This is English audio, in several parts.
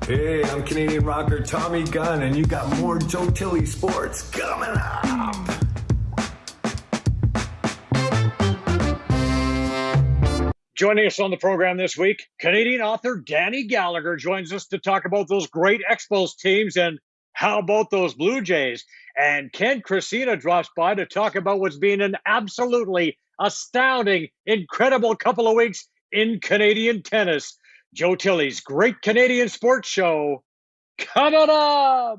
Hey, I'm Canadian rocker Tommy Gunn, and you got more Joe Tilley sports coming up. Joining us on the program this week, Canadian author Danny Gallagher joins us to talk about those great Expos teams and how about those Blue Jays. And Ken Crosina drops by to talk about what's been an absolutely astounding, incredible couple of weeks in Canadian tennis. Joe Tilley's Great Canadian Sports Show coming up.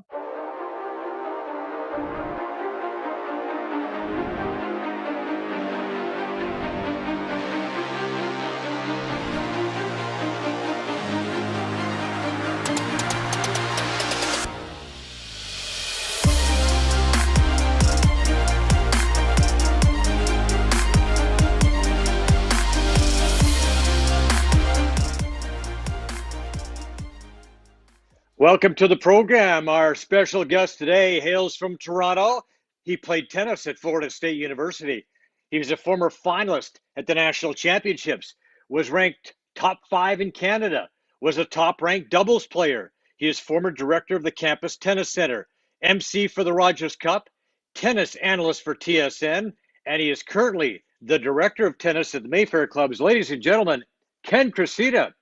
Welcome to the program. Our special guest today hails from Toronto. He played tennis at Florida State University. He was a former finalist at the National Championships, was ranked top 5 in Canada, was a top-ranked doubles player. He is former director of the Campus Tennis Center, MC for the Rogers Cup, tennis analyst for TSN, and he is currently the director of tennis at the Mayfair clubs. Ladies and gentlemen, Ken Crosina.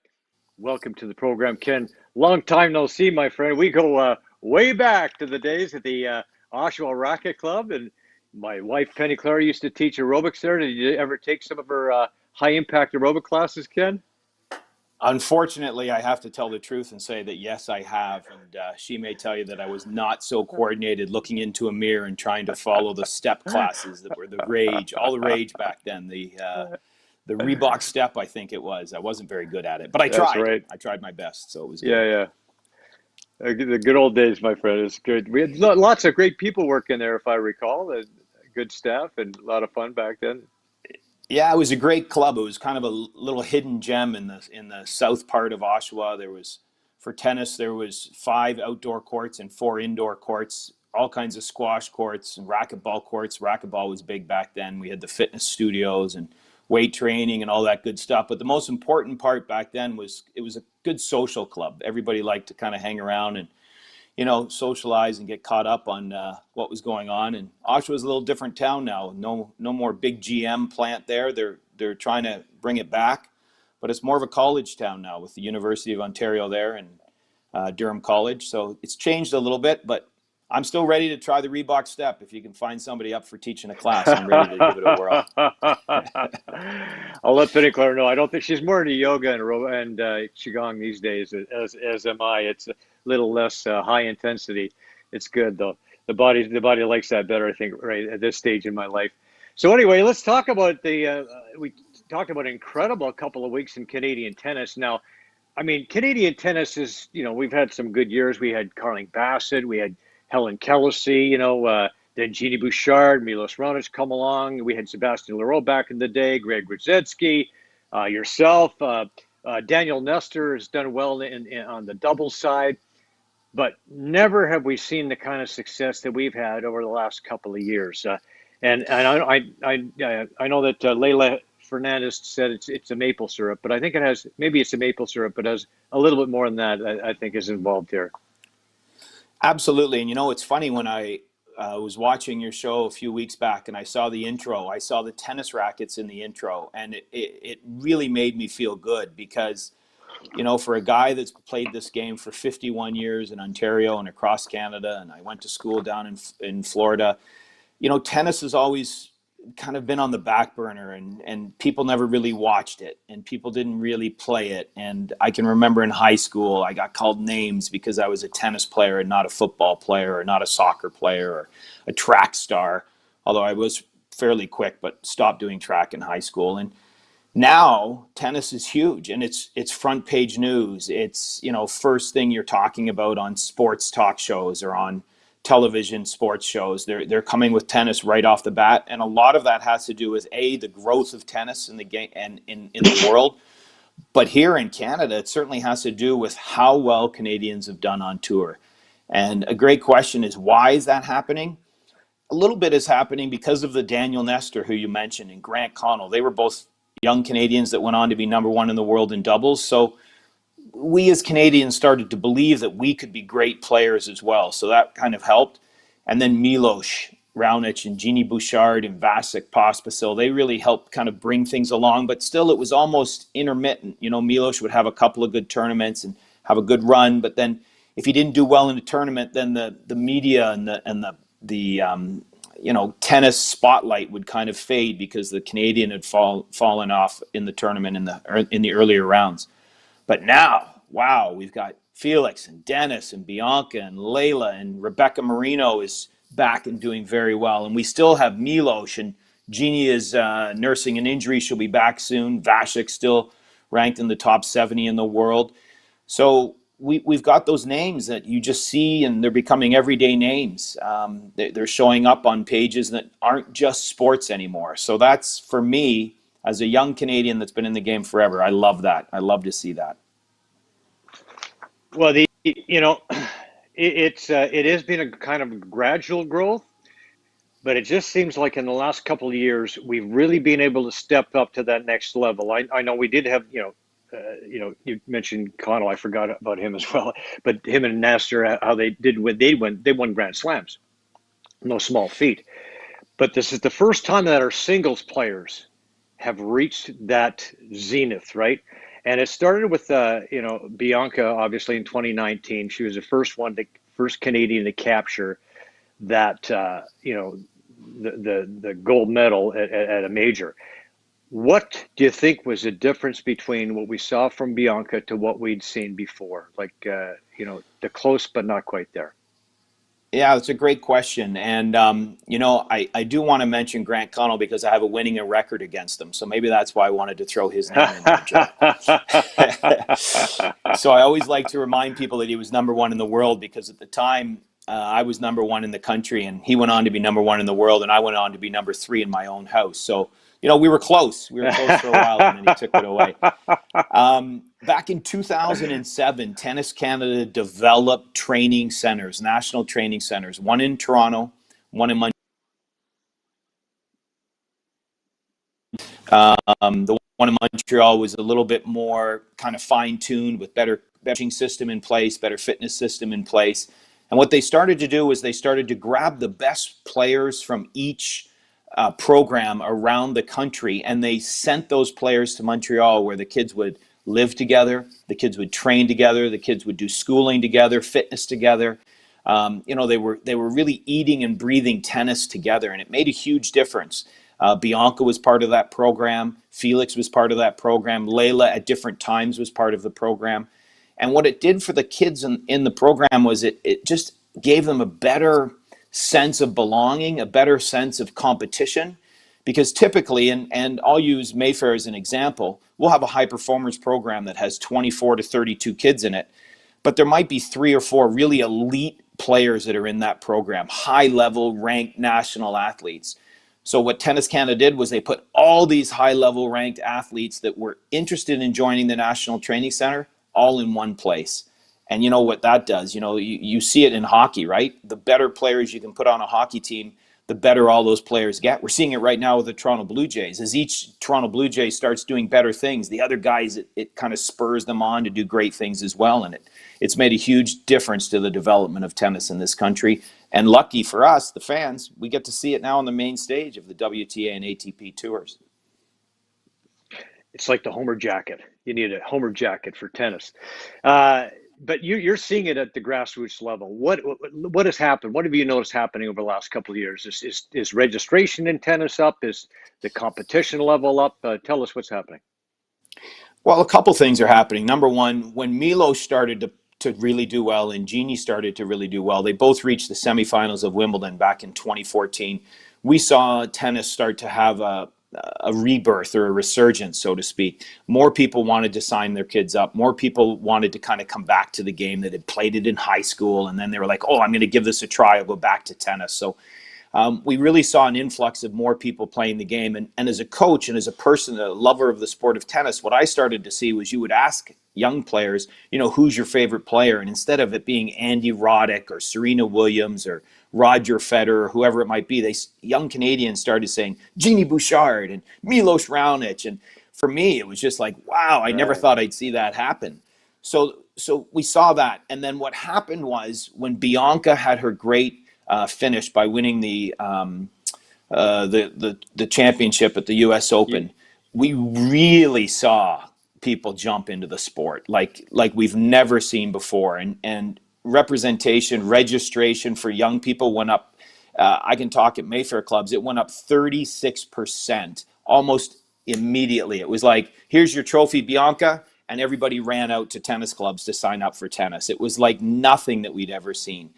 Welcome to the program, Ken. Long time no see, my friend. We go way back to the days at the Oshawa Racket Club, and my wife Penny Clary used to teach aerobics there. Did you ever take some of her high-impact aerobic classes, Ken? Unfortunately, I have to tell the truth and say that yes, I have. And she may tell you that I was not so coordinated looking into a mirror and trying to follow the step classes that were the rage, all the rage back then. The Reebok step, I think it was. I wasn't very good at it, but I tried. That's right. I tried my best, so it was good. Yeah. The good old days, my friend. It's good. We had lots of great people working there, if I recall. Good staff and a lot of fun back then. Yeah, it was a great club. It was kind of a little hidden gem in the south part of Oshawa. For tennis, there was 5 outdoor courts and 4 indoor courts, all kinds of squash courts and racquetball courts. Racquetball was big back then. We had the fitness studios and weight training and all that good stuff. But the most important part back then was it was a good social club. Everybody liked to kind of hang around and socialize and get caught up on what was going on. And Oshawa's a little different town now. No more big GM plant there. They're trying to bring it back, but it's more of a college town now with the University of Ontario there and Durham College. So it's changed a little bit, but I'm still ready to try the Reebok step. If you can find somebody up for teaching a class, I'm ready to give it a whirl. I'll let Penny Claire know. I don't think she's more into yoga and qigong these days, as am I. It's a little less high intensity. It's good though. The body likes that better, I think, right at this stage in my life. So anyway, let's talk about we talked about an incredible couple of weeks in Canadian tennis. Now, I mean, Canadian tennis is, we've had some good years. We had Carling Bassett, we had Helen Kellacy, then Jeannie Bouchard, Milos Raonic come along. We had Sebastian Leroux back in the day, Greg Rusedski, yourself. Daniel Nestor has done well on the doubles side, but never have we seen the kind of success that we've had over the last couple of years. And I know that Leila Fernandez said it's a maple syrup, but I think maybe it's a maple syrup, but has a little bit more than that, I think, is involved here. Absolutely. And it's funny, when I was watching your show a few weeks back and I saw the intro, I saw the tennis rackets in the intro, and it really made me feel good because, for a guy that's played this game for 51 years in Ontario and across Canada, and I went to school down in Florida, tennis has always kind of been on the back burner, and people never really watched it, and people didn't really play it. And I can remember in high school, I got called names because I was a tennis player and not a football player or not a soccer player or a track star, although I was fairly quick, but stopped doing track in high school. And now tennis is huge, and it's front page news. It's, first thing you're talking about on sports talk shows or on television sports shows. They're coming with tennis right off the bat, and a lot of that has to do with the growth of tennis in the game and in the world. But here in Canada, it certainly has to do with how well Canadians have done on tour. And a great question is, why is that happening? A little bit is happening because of the Daniel Nestor, who you mentioned, and Grant Connell. They were both young Canadians that went on to be number 1 in the world in doubles. So we as Canadians started to believe that we could be great players as well. So that kind of helped. And then Milos Raonic and Genie Bouchard and Vasek Pospisil, they really helped kind of bring things along. But still, it was almost intermittent. You know, Milos would have a couple of good tournaments and have a good run, but then if he didn't do well in the tournament, then the media and the tennis spotlight would kind of fade because the Canadian had fallen off in the tournament in the earlier rounds. But now, wow, we've got Felix and Dennis and Bianca and Layla, and Rebecca Marino is back and doing very well. And we still have Milos, and Jeannie is nursing an injury. She'll be back soon. Vasek still ranked in the top 70 in the world. So we've got those names that you just see, and they're becoming everyday names. They're showing up on pages that aren't just sports anymore. So that's, for me, as a young Canadian that's been in the game forever, I love that. I love to see that. Well, it has been a kind of gradual growth, but it just seems like in the last couple of years we've really been able to step up to that next level. I know we did have you mentioned Connell. I forgot about him as well, but him and Nasser, how they did when they won Grand Slams, no small feat. But this is the first time that our singles players have reached that zenith, right? And it started with Bianca, obviously in 2019. She was the first Canadian to capture that the gold medal at a major. What do you think was the difference between what we saw from Bianca to what we'd seen before? Like the close but not quite there. Yeah, it's a great question. And, I do want to mention Grant Connell because I have a winning record against him. So maybe that's why I wanted to throw his name in there, Joe. So I always like to remind people that he was number one in the world because at the time I was number one in the country and he went on to be number one in the world and I went on to be number 3 in my own house. So, we were close. We were close for a while and then he took it away. Back in 2007, Tennis Canada developed training centers, national training centers, one in Toronto, one in Montreal. The one in Montreal was a little bit more kind of fine-tuned with better coaching system in place, better fitness system in place. And what they started to do was they started to grab the best players from each program around the country, and they sent those players to Montreal where the kids would live together, the kids would train together, the kids would do schooling together, fitness together. They were really eating and breathing tennis together, and it made a huge difference. Bianca was part of that program. Felix was part of that program. Layla at different times was part of the program. And what it did for the kids in the program was it just gave them a better sense of belonging, a better sense of competition. Because typically, and I'll use Mayfair as an example, we'll have a high performance program that has 24 to 32 kids in it, but there might be 3 or 4 really elite players that are in that program, high level ranked national athletes. So what Tennis Canada did was they put all these high level ranked athletes that were interested in joining the National Training Center all in one place. And you know what that does? You see it in hockey, right? The better players you can put on a hockey team, the better all those players get. We're seeing it right now with the Toronto Blue Jays. As each Toronto Blue Jay starts doing better things, the other guys, it kind of spurs them on to do great things as well. And it's made a huge difference to the development of tennis in this country. And lucky for us, the fans, we get to see it now on the main stage of the WTA and ATP tours. It's like the Homer jacket. You need a Homer jacket for tennis. But you're seeing it at the grassroots level. What has happened? What have you noticed happening over the last couple of years? Is registration in tennis up? Is the competition level up? Tell us what's happening. Well, a couple things are happening. Number one, when Milos started to really do well and Jeannie started to really do well, they both reached the semifinals of Wimbledon back in 2014. We saw tennis start to have a rebirth or a resurgence, so to speak. More people wanted to sign their kids up. More people wanted to kind of come back to the game that had played it in high school. And then they were like, oh, I'm going to give this a try. I'll go back to tennis. So we really saw an influx of more people playing the game. And as a coach and as a person, a lover of the sport of tennis, what I started to see was you would ask young players, who's your favorite player? And instead of it being Andy Roddick or Serena Williams or Roger Federer or whoever it might be, young Canadians started saying Genie Bouchard and Milos Raonic. And for me, it was just like, wow, I never thought I'd see that happen. So we saw that, and then what happened was when Bianca had her great finish by winning the championship at the U.S. Open, we really saw people jump into the sport like we've never seen before, and representation, registration for young people went up. I can talk at Mayfair clubs. It went up 36% almost immediately. It was like, here's your trophy, Bianca, and everybody ran out to tennis clubs to sign up for tennis. It was like nothing that we'd ever seen.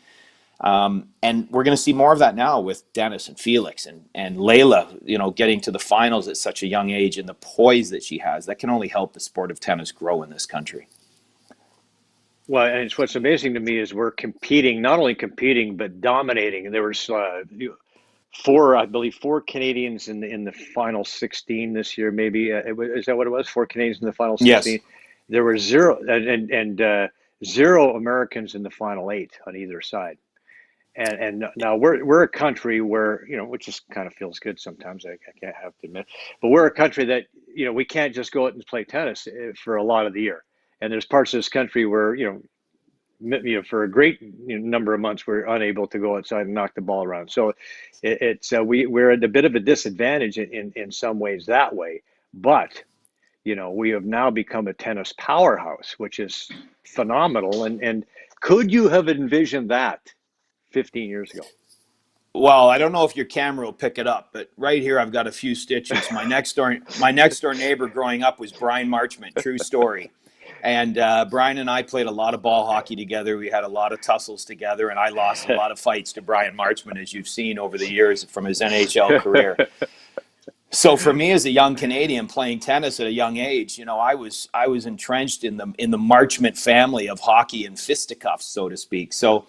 And we're going to see more of that now with Dennis and Felix and Layla, getting to the finals at such a young age, and the poise that she has. That can only help the sport of tennis grow in this country. Well, and it's, what's amazing to me is we're competing, not only competing, but dominating. And there was four, I believe, four Canadians in the final 16 this year. Maybe is that what it was? Four Canadians in the final 16. Yes. There were zero and zero Americans in the final 8 on either side. And now we're a country where, which just kind of feels good sometimes. I can't have to admit, but we're a country that, we can't just go out and play tennis for a lot of the year. And there's parts of this country where, for a great number of months, we're unable to go outside and knock the ball around. So we're at a bit of a disadvantage in some ways that way. But, we have now become a tennis powerhouse, which is phenomenal. And could you have envisioned that 15 years ago? Well, I don't know if your camera will pick it up, but right here I've got a few stitches. My next door neighbor growing up was Brian Marchment. True story. And Brian and I played a lot of ball hockey together. We had a lot of tussles together, and I lost a lot of fights to Brian Marchment, as you've seen over the years from his NHL career. So for me, as a young Canadian playing tennis at a young age, I was entrenched in the Marchment family of hockey and fisticuffs, so to speak. So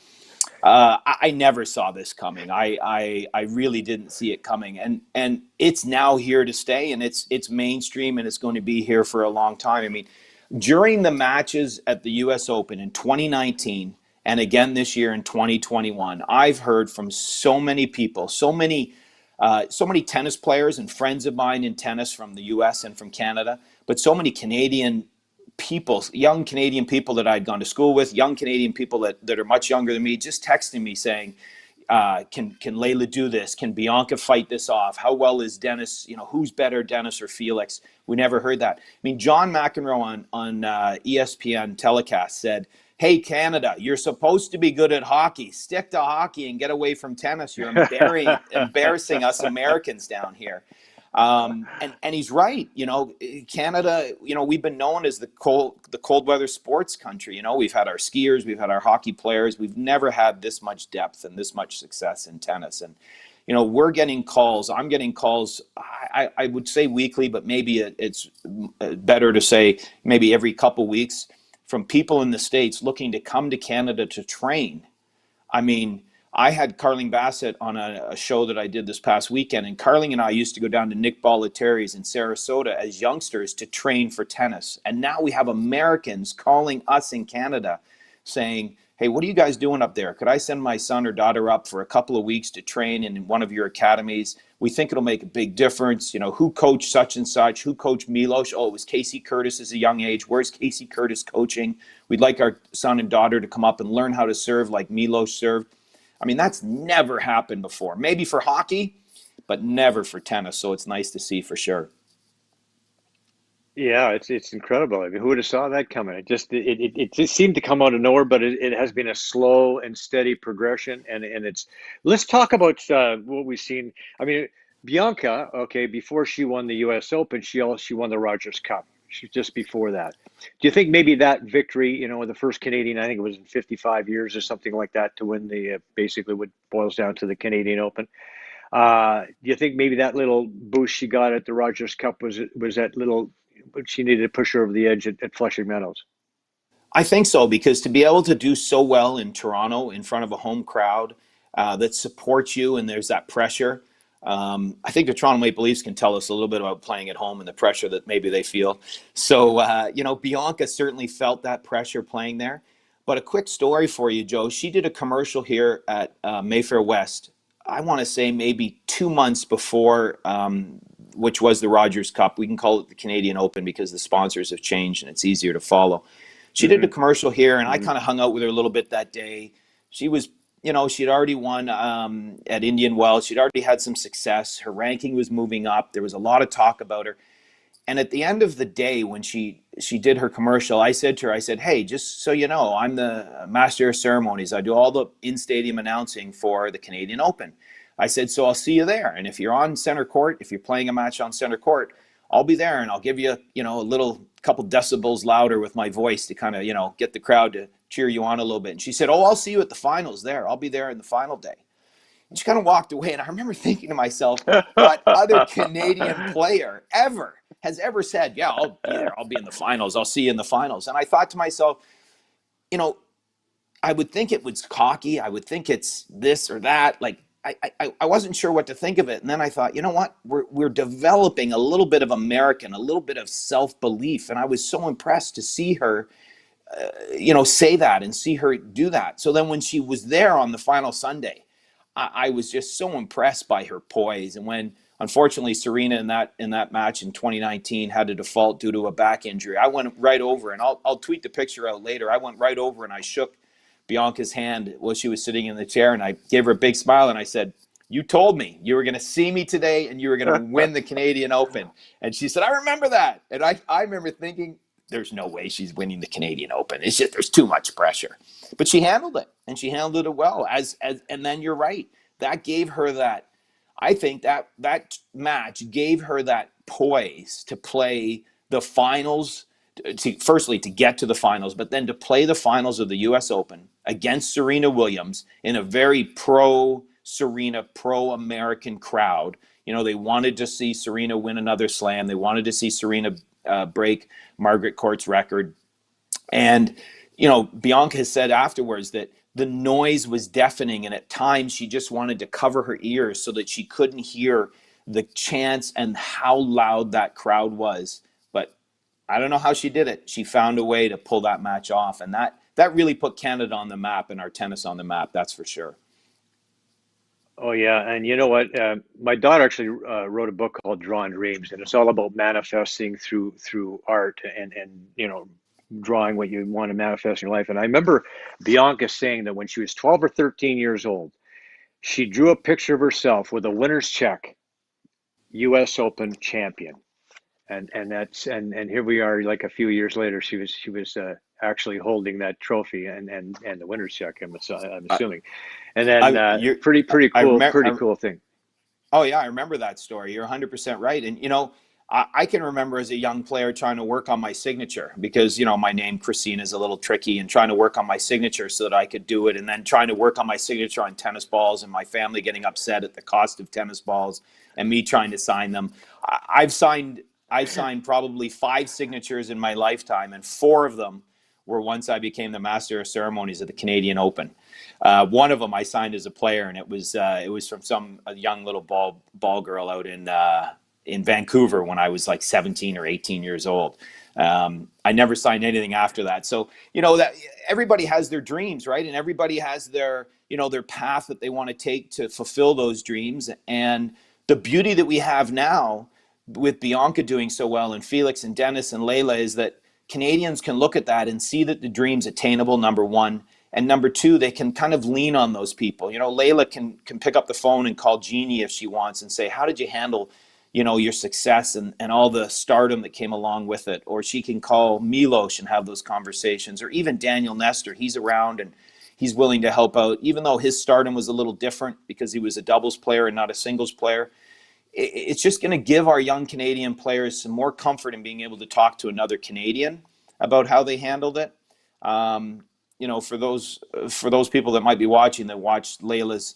I never saw this coming. I really didn't see it coming, and it's now here to stay, and it's mainstream, and it's going to be here for a long time. I mean, during the matches at the U.S. Open in 2019 and again this year in 2021, I've heard from so many people, so many tennis players and friends of mine in tennis from the U.S. and from Canada, but so many Canadian people, young Canadian people that I'd gone to school with, young Canadian people that are much younger than me, just texting me saying, can Layla do this? Can Bianca fight this off? How well is Dennis? Who's better, Dennis or Felix? We never heard that. I mean, John McEnroe on ESPN telecast said, hey, Canada, you're supposed to be good at hockey. Stick to hockey and get away from tennis. You're embarrassing us Americans down here. And he's right. Canada, we've been known as the cold weather sports country. We've had our skiers, we've had our hockey players. We've never had this much depth and this much success in tennis. And, we're getting calls. I'm getting calls, I would say weekly, but maybe it's better to say maybe every couple weeks, from people in the States looking to come to Canada to train. I mean, I had Carling Bassett on a show that I did this past weekend, and Carling and I used to go down to Nick Bollettieri's in Sarasota as youngsters to train for tennis. And now we have Americans calling us in Canada saying, hey, what are you guys doing up there? Could I send my son or daughter up for a couple of weeks to train in one of your academies? We think it'll make a big difference. Who coached such and such? Who coached Milos? Oh, it was Casey Curtis at a young age. Where's Casey Curtis coaching? We'd like our son and daughter to come up and learn how to serve like Milos served. I mean, that's never happened before. Maybe for hockey, but never for tennis. So it's nice to see for sure. Yeah, it's incredible. I mean, who would have saw that coming? It just seemed to come out of nowhere, but it has been a slow and steady progression. And it's, let's talk about what we've seen. I mean, Bianca, okay, before she won the U.S. Open, she won the Rogers Cup. Just before that. Do you think maybe that victory, the first Canadian, I think it was in 55 years or something like that, to win the basically what boils down to the Canadian Open? Do you think maybe that little boost she got at the Rogers Cup was that little, she needed to push her over the edge at Flushing Meadows? I think so, because to be able to do so well in Toronto in front of a home crowd that supports you, and there's that pressure. I think the Toronto Maple Leafs can tell us a little bit about playing at home and the pressure that maybe they feel. So, Bianca certainly felt that pressure playing there. But a quick story for you, Joe. She did a commercial here at Mayfair West, I want to say maybe 2 months before, which was the Rogers Cup. We can call it the Canadian Open because the sponsors have changed and it's easier to follow. She did a Mm-hmm. commercial here, and I Mm-hmm. kind of hung out with her a little bit that day. She was, she'd already won at Indian Wells. She'd already had some success. Her ranking was moving up. There was a lot of talk about her. And at the end of the day, when she did her commercial, I said to her, I said, "Hey, just so you know, I'm the master of ceremonies. I do all the in-stadium announcing for the Canadian Open." I said, "So I'll see you there. And if you're on center court, if you're playing a match on center court, I'll be there, and I'll give you, a little couple decibels louder with my voice to kind of, get the crowd to cheer you on a little bit." And she said, "Oh, I'll see you at the finals there. I'll be there in the final day." And she kind of walked away. And I remember thinking to myself, what other Canadian player has ever said, "Yeah, I'll be there. I'll be in the finals. I'll see you in the finals." And I thought to myself, you know, I would think it was cocky. I would think it's this or that. Like, I wasn't sure what to think of it. And then I thought, you know what? We're developing a little bit of American, a little bit of self-belief. And I was so impressed to see her, say that and see her do that. So then when she was there on the final Sunday, I was just so impressed by her poise. And when unfortunately Serena in that match in 2019 had a default due to a back injury, I went right over, and I'll tweet the picture out later. I went right over and I shook Bianca's hand while she was sitting in the chair, and I gave her a big smile and I said, "You told me you were going to see me today and you were going to win the Canadian Open." And she said, "I remember that." And I remember thinking, there's no way she's winning the Canadian Open. It's just there's too much pressure. But she handled it, and she handled it well. And then you're right. That gave her that. I think that match gave her that poise to play the finals. Firstly, to get to the finals, but then to play the finals of the U.S. Open against Serena Williams in a very pro Serena, pro American crowd. They wanted to see Serena win another slam. They wanted to see Serena break Margaret Court's record. And, Bianca has said afterwards that the noise was deafening, and at times she just wanted to cover her ears so that she couldn't hear the chants and how loud that crowd was. But I don't know how she did it. She found a way to pull that match off, and that really put Canada on the map and our tennis on the map, that's for sure. Oh yeah, and you know what? My daughter actually wrote a book called Drawing Dreams, and it's all about manifesting through art and drawing what you want to manifest in your life. And I remember Bianca saying that when she was 12 or 13 years old, she drew a picture of herself with a winner's check, U.S. Open champion, and here we are, like a few years later, she was actually holding that trophy and the winner's check. I'm I, assuming, and then I, you, I pretty remember. cool thing. Oh yeah, I remember that story. You're 100% right. And I can remember as a young player trying to work on my signature because my name Crosina is a little tricky, and trying to work on my signature so that I could do it, and then trying to work on my signature on tennis balls, and my family getting upset at the cost of tennis balls and me trying to sign them. I've signed probably 5 signatures in my lifetime, and 4 of them were once I became the master of ceremonies at the Canadian Open. One of them I signed as a player, and it was from a young little ball girl out in Vancouver when I was like 17 or 18 years old. I never signed anything after that. So that everybody has their dreams, right? And everybody has their path that they want to take to fulfill those dreams. And the beauty that we have now with Bianca doing so well, and Felix and Dennis and Layla, is that Canadians can look at that and see that the dream's attainable, number one. And number two, they can kind of lean on those people. Layla can pick up the phone and call Jeannie if she wants and say, "How did you handle, your success and all the stardom that came along with it?" Or she can call Milos and have those conversations. Or even Daniel Nestor, he's around and he's willing to help out, even though his stardom was a little different because he was a doubles player and not a singles player. It's just going to give our young Canadian players some more comfort in being able to talk to another Canadian about how they handled it. For those people that might be watching that watched Layla's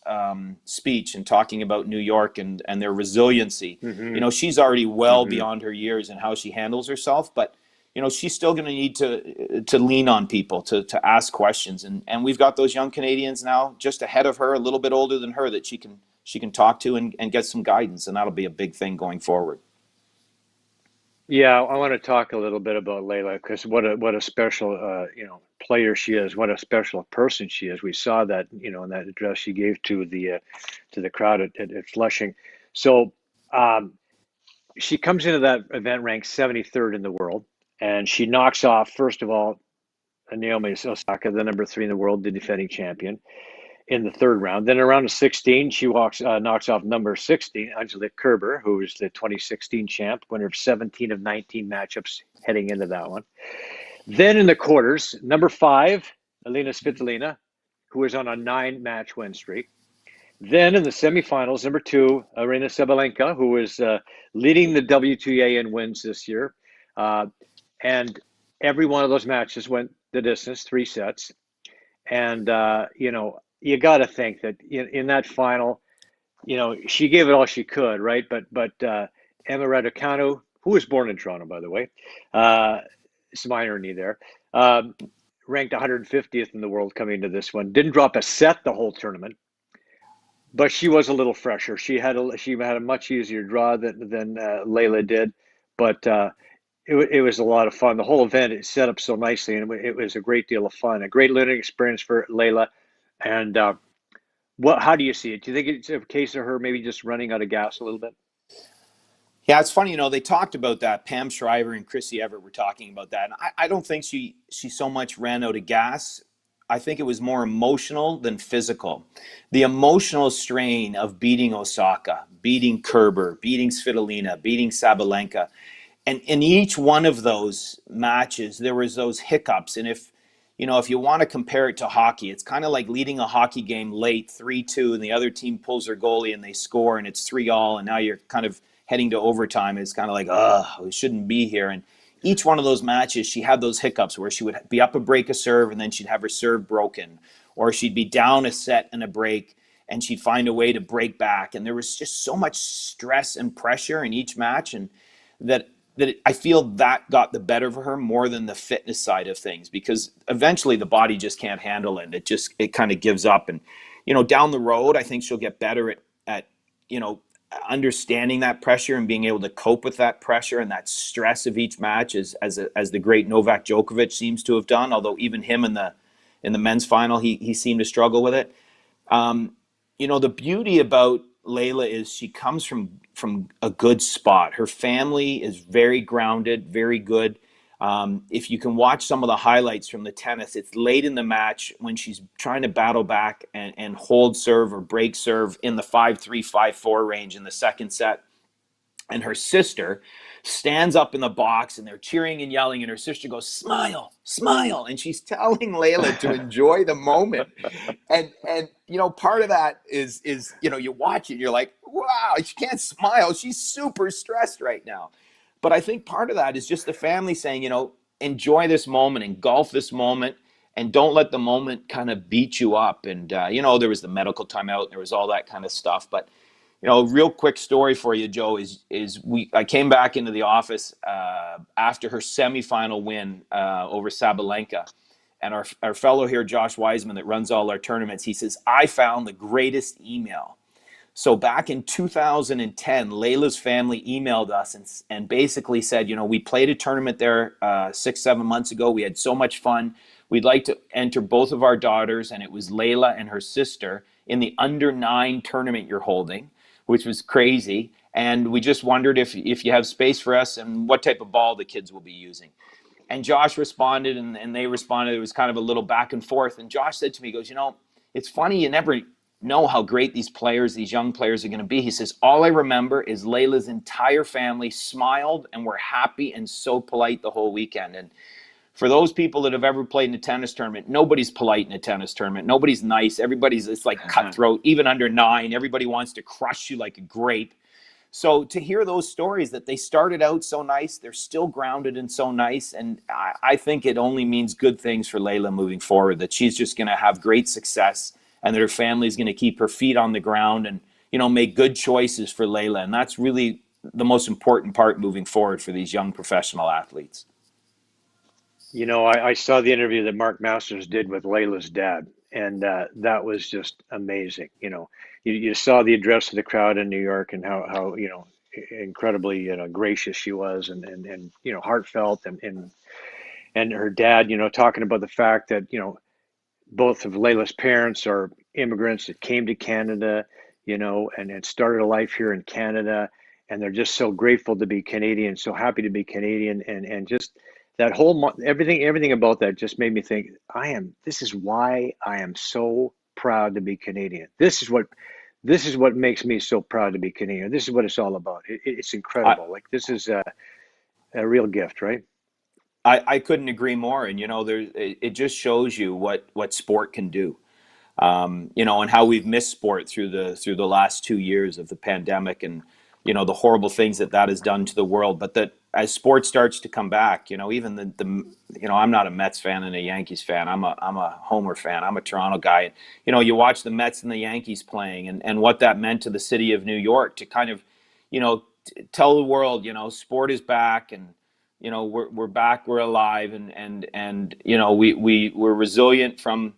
speech and talking about New York and their resiliency, Hmm. she's already well Hmm. beyond her years in how she handles herself, but she's still going to need to lean on people to ask questions, and we've got those young Canadians now just ahead of her, a little bit older than her, that she can talk to and get some guidance, and that'll be a big thing going forward. Yeah, I want to talk a little bit about Layla because what a special player she is. What a special person she is. We saw that in that address she gave to the crowd at Flushing. So um, she comes into that event ranked 73rd in the world, and she knocks off, first of all, Naomi Osaka, the number 3 in the world, the defending champion, in the third round. Then in round of 16, she knocks off number 16, Angelique Kerber, who is the 2016 champ, winner of 17 of 19 matchups heading into that one. Then in the quarters, number 5, Elena Svitolina, who is on a 9-match win streak. Then in the semifinals, number 2, Aryna Sabalenka, who is leading the WTA in wins this year. And every one of those matches went the distance, 3 sets. And, you got to think that in that final, she gave it all she could, right? But Emma Raducanu, who was born in Toronto, by the way, some irony there, ranked 150th in the world coming into this one, didn't drop a set the whole tournament, but she was a little fresher. She had a much easier draw than Layla did, but it was a lot of fun. The whole event is set up so nicely, and it was a great deal of fun, a great learning experience for Layla. And how do you see it? Do you think it's a case of her maybe just running out of gas a little bit? Yeah, it's funny, they talked about that. Pam Shriver and Chrissy Everett were talking about that. And I don't think she so much ran out of gas. I think it was more emotional than physical. The emotional strain of beating Osaka, beating Kerber, beating Svitolina, beating Sabalenka. And in each one of those matches, there was those hiccups. And if you want to compare it to hockey, it's kind of like leading a hockey game late 3-2, and the other team pulls their goalie and they score and it's 3-all, and now you're kind of heading to overtime. It's kind of like, we shouldn't be here. And each one of those matches, she had those hiccups where she would be up a break a serve and then she'd have her serve broken, or she'd be down a set and a break and she'd find a way to break back. And there was just so much stress and pressure in each match, and that I feel that got the better of her more than the fitness side of things, because eventually the body just can't handle it. It kind of gives up. And, down the road, I think she'll get better at understanding that pressure and being able to cope with that pressure and that stress of each match, as the great Novak Djokovic seems to have done. Although even him in the men's final, he seemed to struggle with it. The beauty about Layla is she comes from a good spot. Her family is very grounded, very good. If you can watch some of the highlights from the tennis, it's late in the match when she's trying to battle back and hold serve or break serve in the 5-3, 5-4 range in the second set. And her sister stands up in the box and they're cheering and yelling, and her sister goes, "Smile, smile." And she's telling Layla to enjoy the moment. And part of that is you watch it and you're like, wow, she can't smile. She's super stressed right now. But I think part of that is just the family saying, enjoy this moment, engulf this moment, and don't let the moment kind of beat you up. And, there was the medical timeout, and there was all that kind of stuff. But, real quick story for you, Joe, I came back into the office after her semifinal win over Sabalenka. And our fellow here, Josh Wiseman, that runs all our tournaments, he says, I found the greatest email. So back in 2010, Layla's family emailed us and basically said, we played a tournament there 6-7 months ago. We had so much fun. We'd like to enter both of our daughters, and it was Layla and her sister, in the under-9 tournament you're holding, which was crazy. And we just wondered if you have space for us and what type of ball the kids will be using. And Josh responded, and they responded. It was kind of a little back and forth. And Josh said to me, he goes, it's funny, you never know how great these young players are going to be. He says, all I remember is Layla's entire family smiled and were happy and so polite the whole weekend. And for those people that have ever played in a tennis tournament, nobody's polite in a tennis tournament. Nobody's nice. It's like cutthroat, even under 9. Everybody wants to crush you like a grape. So to hear those stories that they started out so nice, they're still grounded and so nice. And I think it only means good things for Layla moving forward, that she's just going to have great success, and that her family's going to keep her feet on the ground and, make good choices for Layla. And that's really the most important part moving forward for these young professional athletes. I saw the interview that Mark Masters did with Layla's dad, and that was just amazing. You saw the address to the crowd in New York, and how incredibly gracious she was, and heartfelt, and her dad talking about the fact that both of Layla's parents are immigrants that came to Canada, and started a life here in Canada, and they're just so grateful to be Canadian, so happy to be Canadian, and just that whole everything about that just made me think, this is why I am so proud to be Canadian. This is what makes me so proud to be Canadian. This is what it's all about. It's I, incredible. Like, this is a real gift, right? I couldn't agree more. And, it just shows you what sport can do. And how we've missed sport through the last 2 years of the pandemic, and the horrible things that has done to the world. But that as sport starts to come back, even I'm not a Mets fan and a Yankees fan. I'm a Homer fan. I'm a Toronto guy. You watch the Mets and the Yankees playing, and what that meant to the city of New York to kind of, tell the world, sport is back, and we're back, we're alive, and we're resilient from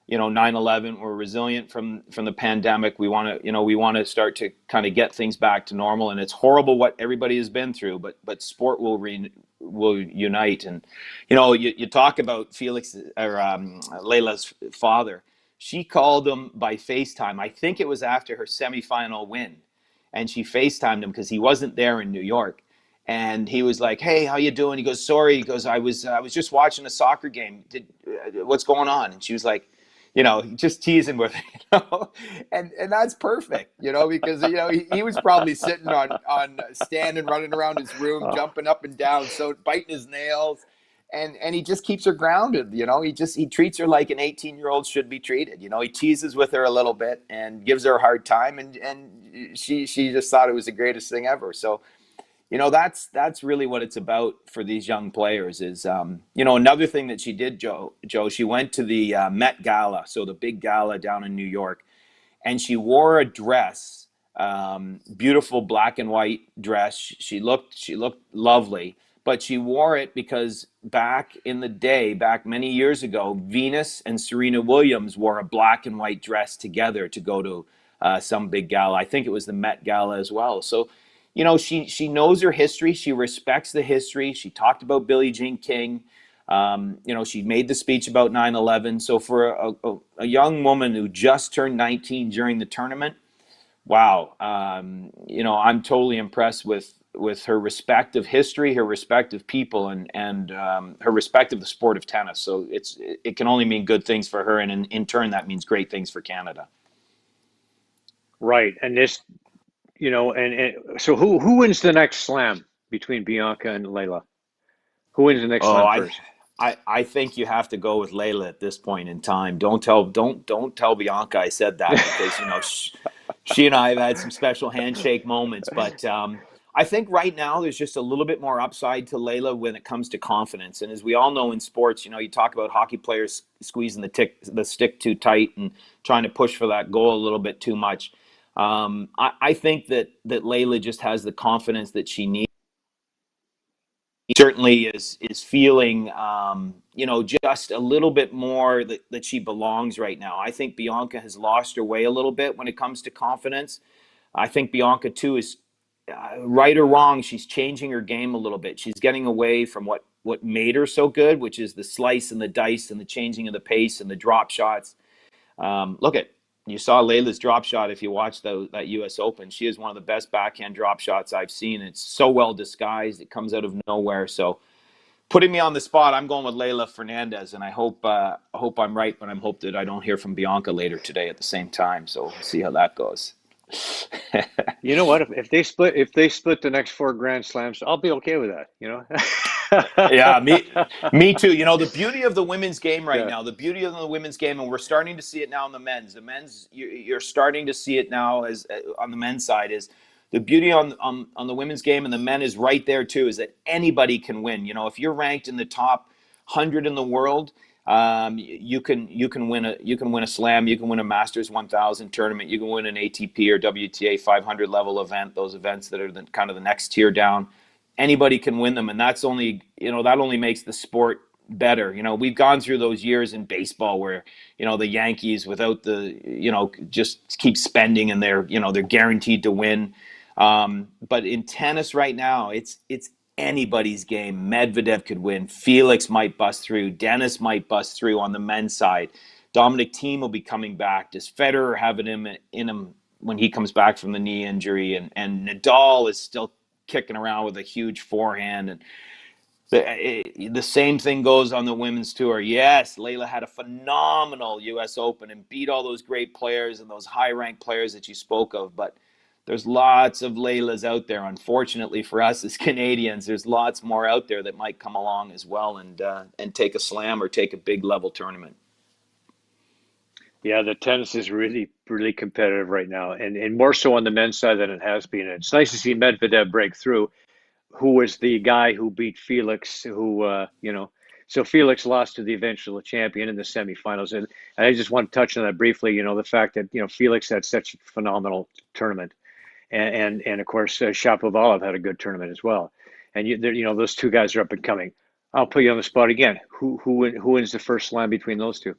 9/11. We're resilient from the pandemic. We want to start to kind of get things back to normal. And it's horrible what everybody has been through, but sport will unite. And you talk about Felix, or Layla's father. She called him by FaceTime. I think it was after her semifinal win, and she FaceTimed him because he wasn't there in New York. And he was like, "Hey, how you doing?" He goes, "Sorry." He goes, "I was just watching a soccer game. What's going on?" And she was like, just teasing with her, and that's perfect, because he was probably sitting on standing, running around his room, Oh, jumping up and down, so biting his nails, and he just keeps her grounded. He treats her like an 18-year-old should be treated. He teases with her a little bit and gives her a hard time, and she just thought it was the greatest thing ever. So that's really what it's about for these young players is, another thing that she did, Joe, she went to the Met Gala, so the big gala down in New York, and she wore a dress, beautiful black and white dress. She looked lovely, but she wore it because back in the day, back many years ago, Venus and Serena Williams wore a black and white dress together to go to some big gala. I think it was the Met Gala as well. So, she knows her history. She respects the history. She talked about Billie Jean King. She made the speech about 9/11. So for a young woman who just turned 19 during the tournament, wow. I'm totally impressed with her respect of history, her respect of people, and her respect of the sport of tennis. So it can only mean good things for her, and in turn, that means great things for Canada. right. And this, and so who wins the next slam between Bianca and Layla? Who wins the next Oh, slam I, first? I think you have to go with Layla at this point in time. Don't tell Bianca I said that, because she and I have had some special handshake moments. But I think right now there's just a little bit more upside to Layla when it comes to confidence. And as we all know in sports, you talk about hockey players squeezing the stick too tight and trying to push for that goal a little bit too much. I think that Layla just has the confidence that she needs. Certainly is feeling, just a little bit more that she belongs right now. I think Bianca has lost her way a little bit when it comes to confidence. I think Bianca too is, right or wrong, she's changing her game a little bit. She's getting away from what made her so good, which is the slice and the dice and the changing of the pace and the drop shots. You saw Layla's drop shot. If you watched that U.S. Open, she is one of the best backhand drop shots I've seen. It's so well disguised; it comes out of nowhere. So, putting me on the spot, I'm going with Layla Fernandez, and I hope I'm right, but I'm hope that I don't hear from Bianca later today at the same time. So, we'll see how that goes. You know what? If they split the next four Grand Slams, I'll be okay with that. Yeah, me too. The beauty of the women's game right Yeah. now, the beauty of the women's game, and we're starting to see it now in the men's. You're starting to see it now as on the men's side, is the beauty on the women's game, and the men is right there too. Is that anybody can win. If you're ranked in the top 100 in the world, you can win a slam, you can win a Masters 1000 tournament, you can win an ATP or WTA 500 level event. Those events that are kind of the next tier down, anybody can win them, and that only makes the sport better. We've gone through those years in baseball where the Yankees, without just keep spending, and they're guaranteed to win. But in tennis right now, it's anybody's game. Medvedev could win. Felix might bust through. Dennis might bust through on the men's side. Dominic Thiem will be coming back. Does Federer have it in him when he comes back from the knee injury? And Nadal is still kicking around with a huge forehand. And The same thing goes on the women's tour. Yes, Layla had a phenomenal U.S. Open and beat all those great players and those high-ranked players that you spoke of. But there's lots of Laylas out there. Unfortunately for us as Canadians, there's lots more out there that might come along as well and take a slam or take a big level tournament. Yeah, the tennis is really, really competitive right now, and more so on the men's side than it has been. It's nice to see Medvedev break through, who was the guy who beat Felix, so Felix lost to the eventual champion in the semifinals. And I just want to touch on that briefly, the fact that, Felix had such a phenomenal tournament. And of course, Shapovalov had a good tournament as well. And, those two guys are up and coming. I'll put you on the spot again. Who wins the first slam between those two?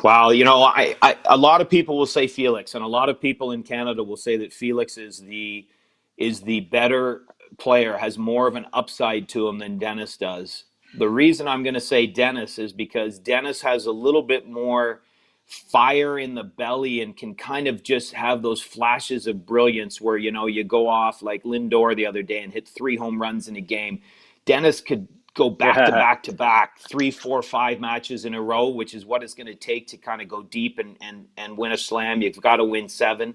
Wow, a lot of people will say Felix, and a lot of people in Canada will say that Felix is the better player, has more of an upside to him than Dennis does. The reason I'm going to say Dennis is because Dennis has a little bit more fire in the belly and can kind of just have those flashes of brilliance where, you go off like Lindor the other day and hit 3 home runs in a game. Dennis could go back to back to back 3, 4, 5 matches in a row, which is what it's going to take to kind of go deep and win a slam. You've got to win 7.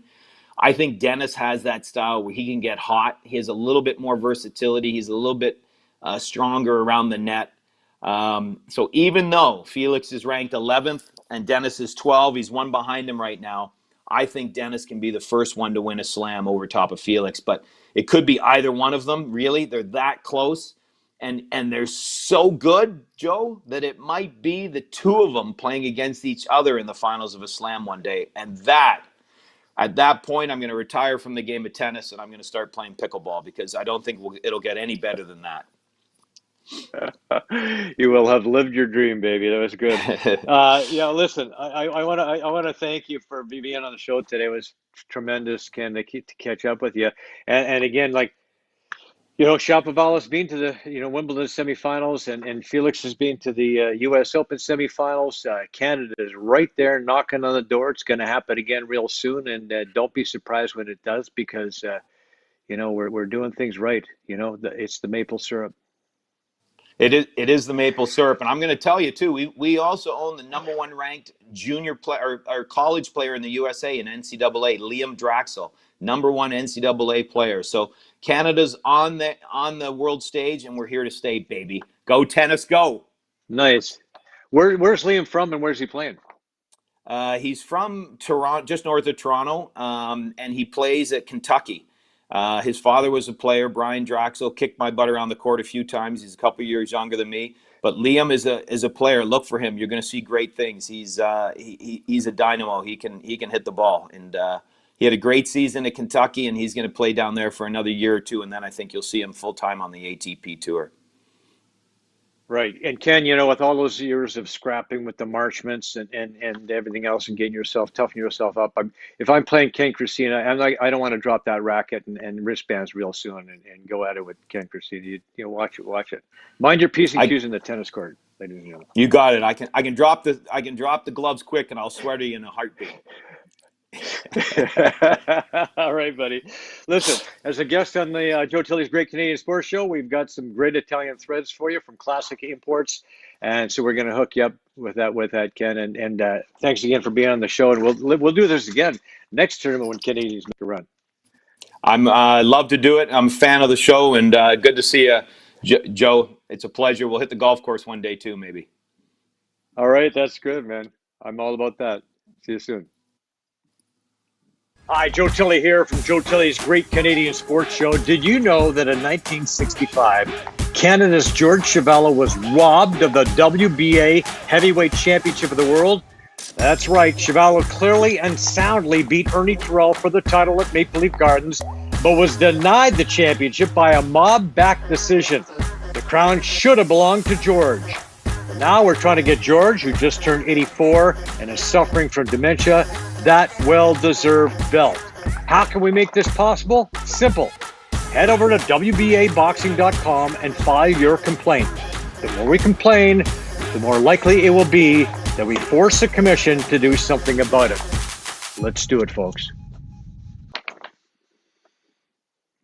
I think Dennis has that style where he can get hot. He has a little bit more versatility. He's a little bit stronger around the net. So even though Felix is ranked 11th and Dennis is 12, he's one behind him right now. I think Dennis can be the first one to win a slam over top of Felix. But it could be either one of them, really. They're that close. And they're so good, Joe, that it might be the two of them playing against each other in the finals of a slam one day. And at that point, I'm going to retire from the game of tennis and I'm going to start playing pickleball because I don't think it'll get any better than that. You will have lived your dream, baby. That was good. Listen, I want to thank you for being on the show today. It was tremendous, Ken, to catch up with you. And again, Shapovalov's been to the Wimbledon semifinals, and Felix has been to the U.S. Open semifinals. Canada is right there knocking on the door. It's going to happen again real soon, and don't be surprised when it does because we're doing things right. It's the maple syrup. It is the maple syrup, and I'm going to tell you too. We also own the number 1 ranked junior player or college player in the USA in NCAA, Liam Draxel, number 1 NCAA player. So Canada's on the world stage, and we're here to stay, baby. Go tennis, go! Nice. Where's Liam from, and where's he playing? He's from Toronto, just north of Toronto, and he plays at Kentucky. His father was a player, Brian Draxel, kicked my butt around the court a few times. He's a couple years younger than me. But Liam is a player. Look for him. You're going to see great things. He's a dynamo. He can hit the ball. And he had a great season at Kentucky, and he's going to play down there for another year or two. And then I think you'll see him full-time on the ATP Tour. Right. And Ken, with all those years of scrapping with the Marchments and everything else and getting toughening yourself up, if I'm playing Ken Crosina, I don't want to drop that racket and wristbands real soon and go at it with Ken Crosina. Watch it. Mind your P's and Q's in the tennis court, ladies and gentlemen. You got it. I can drop the gloves quick, and I'll swear to you in a heartbeat. All right, buddy. Listen, as a guest on the Joe Tilley's Great Canadian Sports Show, we've got some great Italian threads for you from Classic Imports, and so we're going to hook you up with that, Ken. And thanks again for being on the show. And we'll do this again next tournament when Canadians make a run. I'm love to do it. I'm a fan of the show, and good to see you, Joe. It's a pleasure. We'll hit the golf course one day too, maybe. All right, that's good, man. I'm all about that. See you soon. Hi, Joe Tilley here from Joe Tilley's Great Canadian Sports Show. Did you know that in 1965, Canada's George Chuvalo was robbed of the WBA Heavyweight Championship of the World? That's right, Chuvalo clearly and soundly beat Ernie Terrell for the title at Maple Leaf Gardens, but was denied the championship by a mob-backed decision. The crown should have belonged to George. But now we're trying to get George, who just turned 84 and is suffering from dementia, that well-deserved belt. How can we make this possible? Simple. Head over to WBAboxing.com and file your complaint. The more we complain, the more likely it will be that we force a commission to do something about it. Let's do it, folks.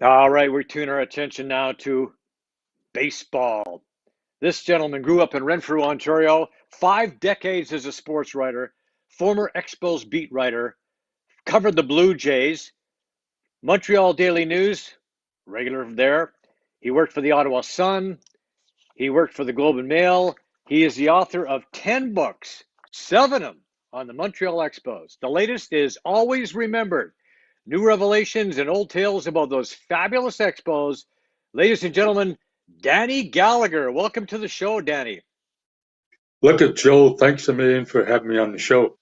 All right, we turn our attention now to baseball. This gentleman grew up in Renfrew, Ontario, 5 decades as a sports writer, former Expos beat writer, covered the Blue Jays, Montreal Daily News, regular there. He worked for the Ottawa Sun. He worked for the Globe and Mail. He is the author of 10 books, 7 of them on the Montreal Expos. The latest is Always Remembered, New Revelations and Old Tales about those fabulous Expos. Ladies and gentlemen, Danny Gallagher. Welcome to the show, Danny. Look at Joe. Thanks a million for having me on the show.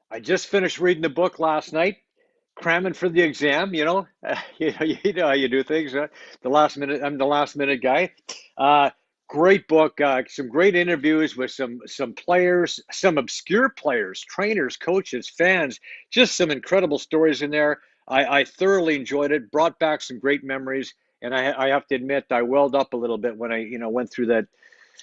I just finished reading the book last night, cramming for the exam. You know how you do things. The last minute, I'm the last minute guy. Great book. Some great interviews with some players, some obscure players, trainers, coaches, fans. Just some incredible stories in there. I thoroughly enjoyed it. Brought back some great memories, and I have to admit I welled up a little bit when I went through that.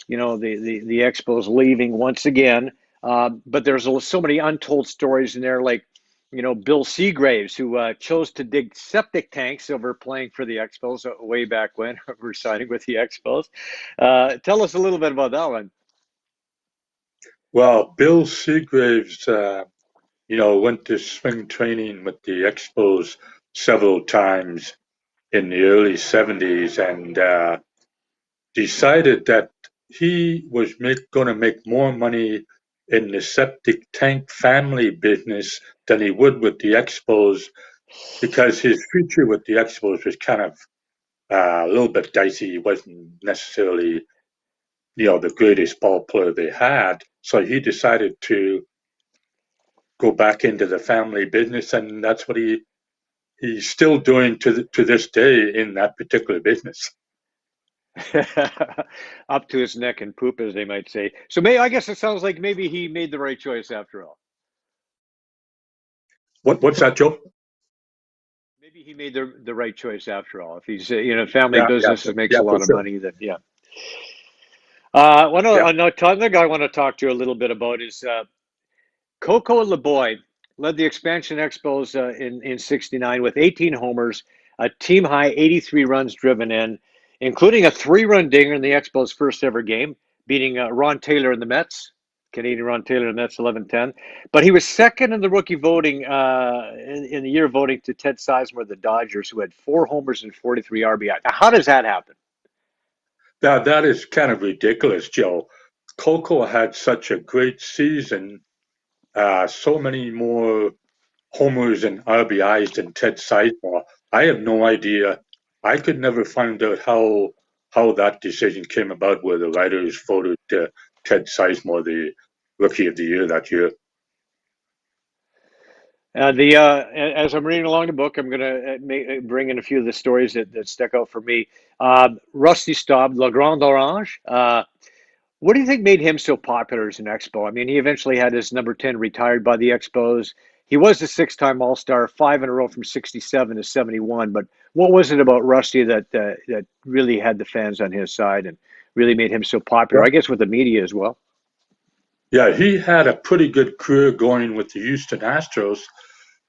The Expos leaving once again. But there's so many untold stories in there, like, Bill Seagraves, who chose to dig septic tanks over playing for the Expos way back when, we're signing with the Expos. Tell us a little bit about that one. Well, Bill Seagraves, went to spring training with the Expos several times in the early 70s and decided that he was going to make more money in the septic tank family business than he would with the Expos because his future with the Expos was kind of a little bit dicey. He wasn't necessarily, the greatest ball player they had. So he decided to go back into the family business, and that's what he's still doing to this day in that particular business. Up to his neck in poop, as they might say. So I guess it sounds like maybe he made the right choice after all. What's that, Joe? Maybe he made the right choice after all. If he's family Yeah, business that makes a for lot of sure. money, then yeah. Yeah. Another guy I want to talk to you a little bit about is Coco LeBoy. Led the expansion Expos in '69 with 18 homers, a team high 83 runs driven in, including a 3-run dinger in the Expos' first ever game, beating Ron Taylor and the Mets. Canadian Ron Taylor and the Mets 11-10. But he was second in the rookie voting in the year voting to Ted Sizemore of the Dodgers, who had 4 homers and 43 RBI. Now, how does that happen? That is kind of ridiculous, Joe. Coco had such a great season, so many more homers and RBIs than Ted Sizemore. I have no idea. I could never find out how that decision came about, where the writers voted Ted Sizemore the Rookie of the Year that year. As I'm reading along the book, I'm going to bring in a few of the stories that stuck out for me. Rusty Staub, La Grande Orange. What do you think made him so popular as an Expo? I mean, he eventually had his number 10 retired by the Expos. He was a 6-time All-Star, 5 in a row from '67 to '71. But what was it about Rusty that really had the fans on his side and really made him so popular? Yeah. I guess with the media as well. Yeah, he had a pretty good career going with the Houston Astros.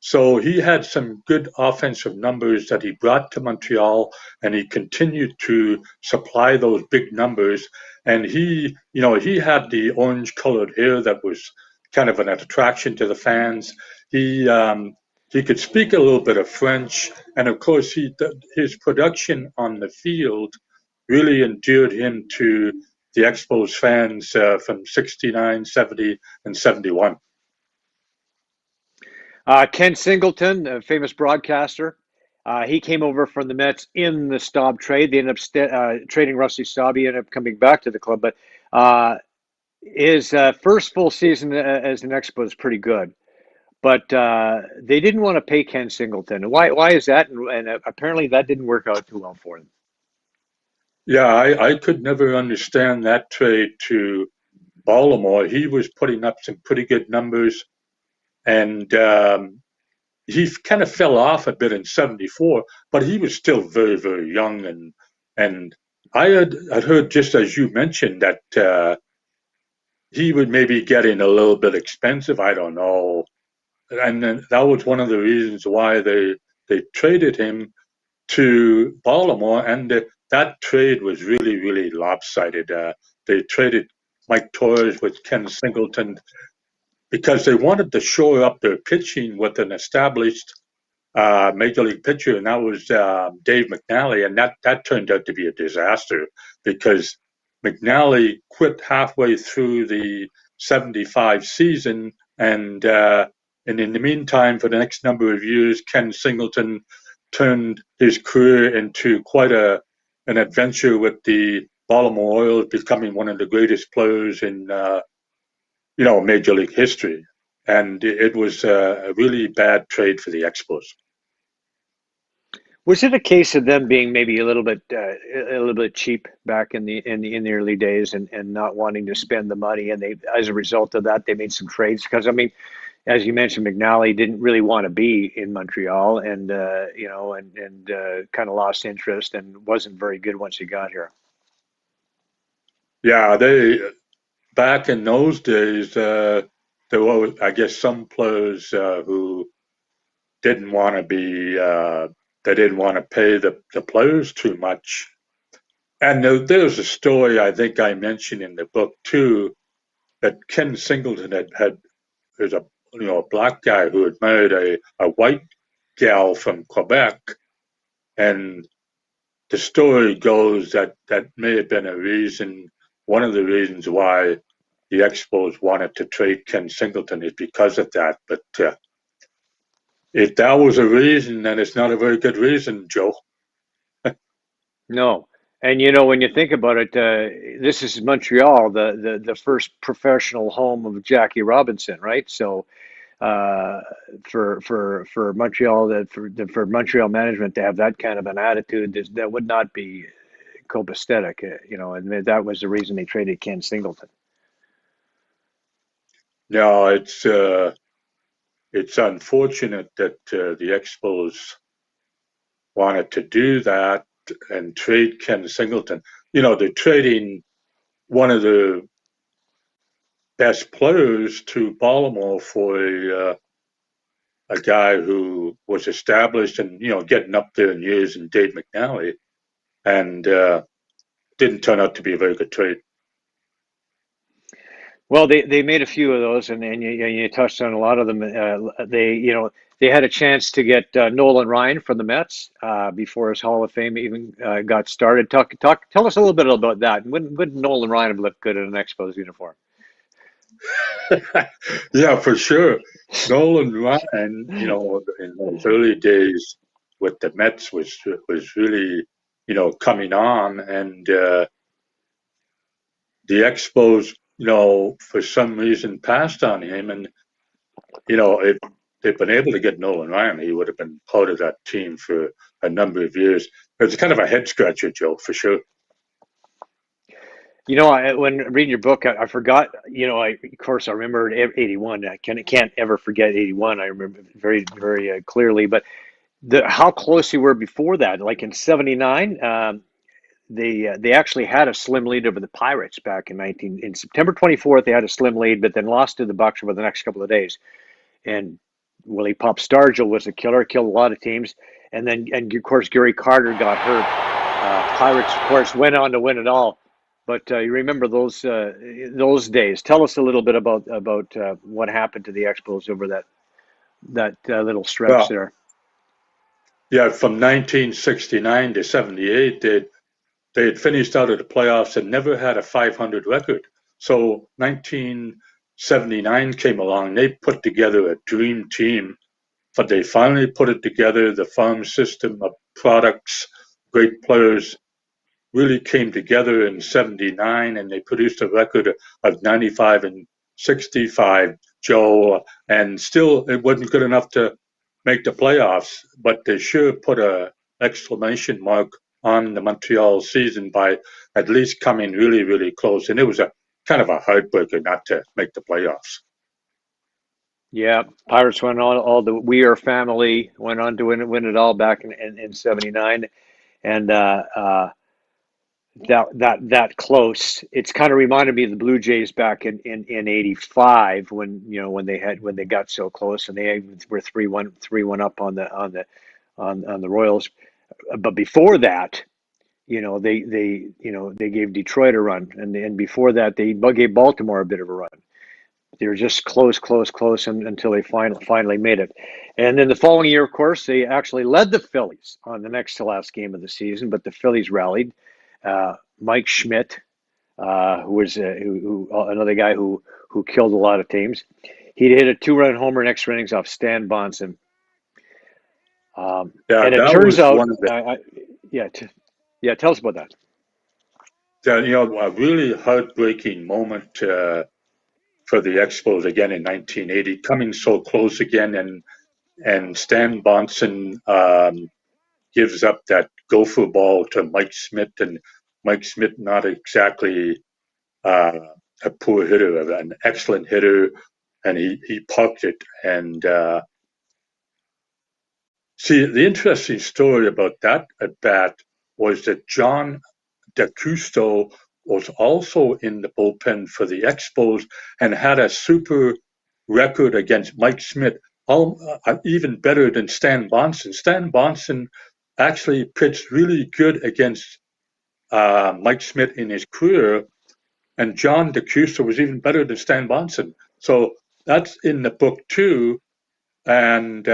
So he had some good offensive numbers that he brought to Montreal, and he continued to supply those big numbers. And he had the orange-colored hair that was kind of an attraction to the fans. He could speak a little bit of French, and of course, his production on the field really endeared him to the Expos fans from '69, '70, and '71. Ken Singleton, a famous broadcaster, he came over from the Mets in the Staub trade. They ended up trading Rusty Staub. He ended up coming back to the club, but his first full season as an Expo was pretty good. But they didn't want to pay Ken Singleton. Why is that? And apparently that didn't work out too well for him. Yeah, I could never understand that trade to Baltimore. He was putting up some pretty good numbers, and he kind of fell off a bit in '74, but he was still very, very young. And I had heard, just as you mentioned, that he would maybe getting a little bit expensive. I don't know. And then that was one of the reasons why they traded him to Baltimore. And that trade was really, really lopsided. They traded Mike Torres with Ken Singleton because they wanted to shore up their pitching with an established major league pitcher, and that was Dave McNally, and that turned out to be a disaster because McNally quit halfway through the '75 season, and in the meantime, for the next number of years, Ken Singleton turned his career into quite an adventure with the Baltimore Orioles, becoming one of the greatest players in Major League history. And it was a really bad trade for the Expos. Was it a case of them being maybe a little bit cheap back in the early days and not wanting to spend the money, and they, as a result of that, they made some trades? Because I mean, as you mentioned, McNally didn't really want to be in Montreal, and kind of lost interest and wasn't very good once he got here. Yeah, they back in those days, there were, I guess, some players who didn't want to be, they didn't want to pay the players too much. And there's a story I think I mentioned in the book too, that Ken Singleton had there's a black guy who had married a white gal from Quebec, and the story goes that may have been one of the reasons why the Expos wanted to trade Ken Singleton is because of that. But if that was a reason, then it's not a very good reason, Joe. No. And when you think about it, this is Montreal, the first professional home of Jackie Robinson, right? So for Montreal, for Montreal management to have that kind of an attitude, that would not be copacetic, and that was the reason they traded Ken Singleton. No, it's unfortunate that the Expos wanted to do that and trade Ken Singleton. They're trading one of the best players to Baltimore for a guy who was established and getting up there in years, and Dave McNally, and didn't turn out to be a very good trade. Well, they made a few of those, and you touched on a lot of them. They had a chance to get Nolan Ryan from the Mets before his Hall of Fame even got started. Tell us a little bit about that. Would Nolan Ryan have looked good in an Expos uniform? Yeah, for sure. Nolan Ryan, in those early days with the Mets was really, coming on, and the Expos, for some reason passed on him. And, if they'd been able to get Nolan Ryan, he would have been part of that team for a number of years. It's kind of a head scratcher, Joe, for sure. When reading your book, I forgot, of course, I remember 81. I can't ever forget 81. I remember very, very clearly. But how close you were before that, like in 79, they actually had a slim lead over the Pirates back in September 24th. They had a slim lead, but then lost to the Bucks over the next couple of days. And Willie Pop Stargell was a killer, killed a lot of teams. And then, of course, Gary Carter got hurt. Pirates, of course, went on to win it all. But you remember those days. Tell us a little bit about what happened to the Expos over that little stretch there. Yeah, from 1969 to 78, they had finished out of the playoffs and never had a 500 record. So 1979 came along. They put together a dream team, but they finally put it together. The farm system of products, great players, really came together in 79, and they produced a record of 95 and 65, Joe. And still, it wasn't good enough to make the playoffs, but they sure put a exclamation mark on the Montreal season by at least coming really, really close. And it was a kind of a heartbreaker not to make the playoffs. Yeah, Pirates went on. All the Weir family went on to win it all back in 79, and that close. It's kind of reminded me of the Blue Jays back in 85 when they got so close, and they were 3-1 up on the Royals. But before that, they gave Detroit a run, and before that they gave Baltimore a bit of a run. They were just close, until they finally made it. And then the following year, of course, they actually led the Phillies on the next to last game of the season, but the Phillies rallied. Mike Schmidt, who was another guy who killed a lot of teams. He hit a 2-run homer in extra innings off Stan Bonson. Yeah, And it that turns was out, one of the tell us about that. a really heartbreaking moment for the Expos again in 1980, coming so close again, and Stan Bonson gives up that gopher ball to Mike Schmidt, and Mike Schmidt not exactly uh, a poor hitter, an excellent hitter, and he parked it. And see, the interesting story about that at bat was that John DeCusto was also in the bullpen for the Expos and had a super record against Mike Schmidt, even better than Stan Bonson. Stan Bonson actually pitched really good against Mike Schmidt in his career, and John DeCusto was even better than Stan Bonson. So that's in the book too, and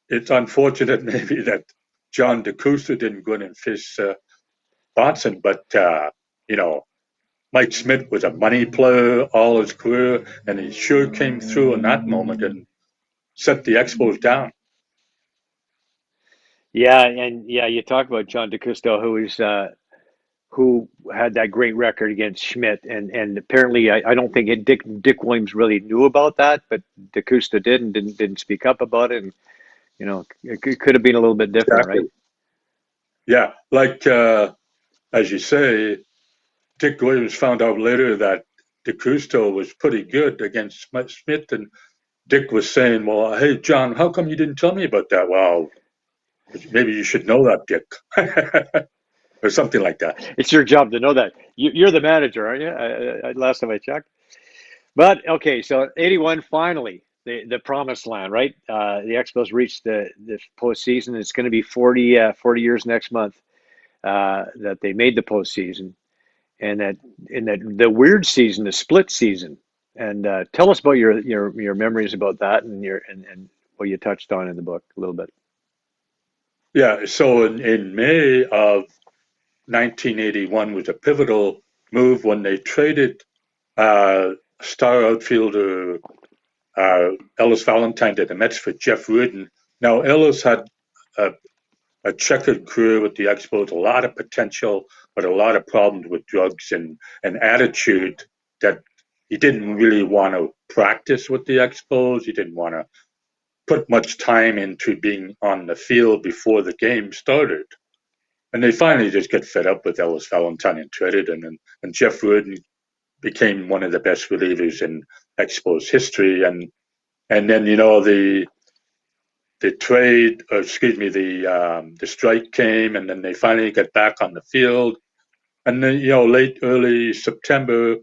it's unfortunate maybe that John DeCusto didn't go in and fish Bonson, but Mike Schmidt was a money player all his career, and he sure came through in that moment and set the Expos down. Yeah, and you talk about John DeCusto, who had that great record against Schmidt, and apparently I don't think Dick Williams really knew about that, but DeCusto did and didn't speak up about it, and it could have been a little bit different, Exactly. right? Yeah, like as you say, Dick Williams found out later that DeCusto was pretty good against Schmidt, and Dick was saying, "Well, hey John, how come you didn't tell me about that?" Well, maybe you should know that, Dick, or something like that. It's your job to know that. You're the manager, aren't you? Last time I checked. But okay, so 81 finally the promised land, right? The Expos reached the postseason. It's going to be 40 years next month that they made the postseason, and that in that the weird season, the split season. And tell us about your memories about that and what you touched on in the book a little bit. Yeah, so in May of 1981 was a pivotal move when they traded star outfielder Ellis Valentine to the Mets for Jeff Rudin. Now, Ellis had a, a checkered career with the Expos, a lot of potential, but a lot of problems with drugs and an attitude that he didn't really want to practice with the Expos. He didn't want to put much time into being on the field before the game started. And they finally just get fed up with Ellis Valentine and traded him. And Jeff Rudin became one of the best relievers in Expos history. And then the trade, or excuse me, the strike came, and then they finally got back on the field. And then late early September,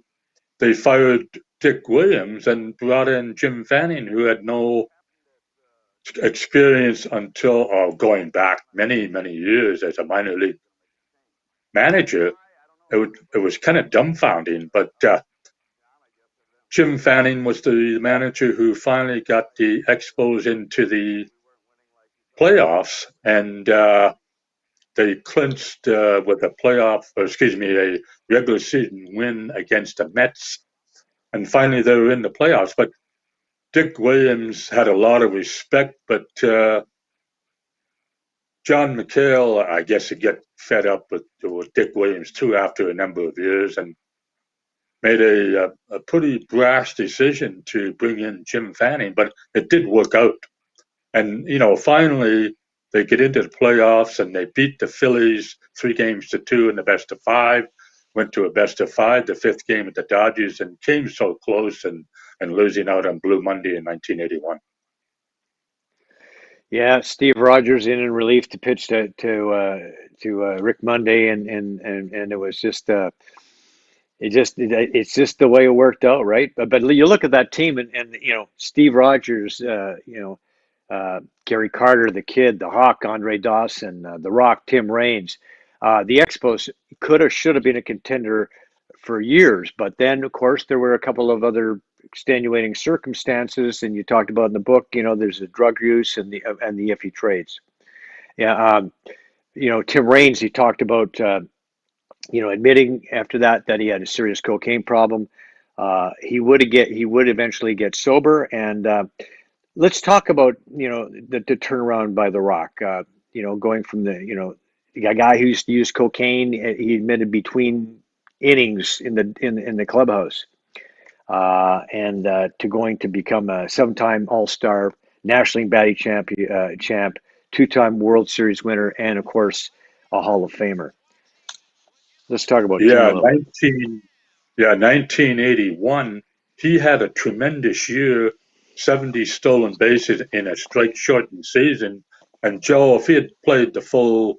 they fired Dick Williams and brought in Jim Fanning, who had no experience until going back many years as a minor league manager. It was kind of dumbfounding, but Jim Fanning was the manager who finally got the Expos into the playoffs, and they clinched with a regular season win against the Mets, and finally they were in the playoffs. But Dick Williams had a lot of respect, but John McHale, I guess, would get fed up with Dick Williams too after a number of years, and made a pretty brash decision to bring in Jim Fanning, but it did work out. And, finally they get into the playoffs and they beat the Phillies 3-2 in the best of five, went to a best of five, the fifth game at the Dodgers, and came so close and losing out on Blue Monday in 1981. Yeah, Steve Rogers in relief to pitch to Rick Monday, and it was just it's just the way it worked out, right? But you look at that team, and Steve Rogers, Gary Carter, the Kid, the Hawk, Andre Dawson, the Rock, Tim Raines. The Expos could have, should have been a contender for years, but then of course there were a couple of other extenuating circumstances, and you talked about in the book. There's the drug use and the iffy trades. Yeah, Tim Raines, he talked about admitting after that he had a serious cocaine problem. He would eventually get sober, and let's talk about the turnaround by The Rock. Going from a guy who used to use cocaine, he admitted between innings in the clubhouse, and to going to become a 7-time All-Star, National League batting champ, 2-time World Series winner, and of course a Hall of Famer. Let's talk about Tim a Yeah, little bit. 1981, he had a tremendous year, 70 stolen bases in a strike-shortened season. And Joe, if he had played the full,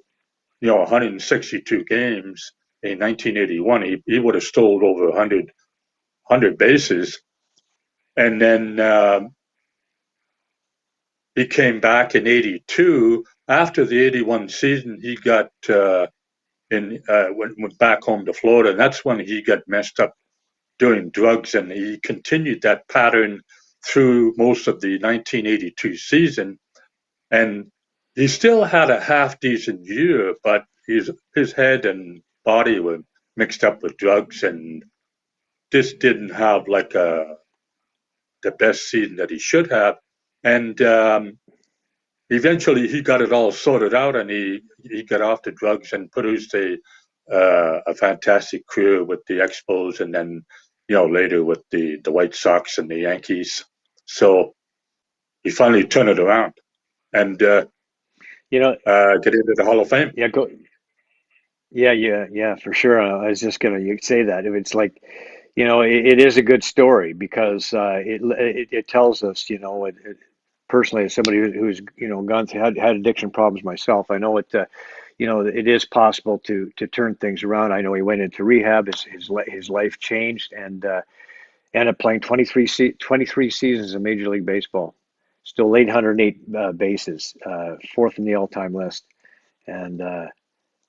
162 games in 1981, he would have stolen over 100 bases. And then he came back in 82. After the 81 season, he got went back home to Florida, and that's when he got messed up doing drugs, and he continued that pattern through most of the 1982 season. And he still had a half decent year, but his head and body were mixed up with drugs, and just didn't have like the best season that he should have. And eventually he got it all sorted out, and he got off the drugs and produced a fantastic career with the Expos, and then later with the White Sox and the Yankees. So he finally turned it around and You know, get into the Hall of Fame. yeah, go. Yeah, for sure. I was just gonna say that. If it's like, it is a good story because it tells us, personally, as somebody who's gone through had addiction problems myself, I know it is possible to turn things around. I know he went into rehab. His life changed, and ended up playing 23 seasons in Major League Baseball. Still 808 bases, fourth in the all-time list, and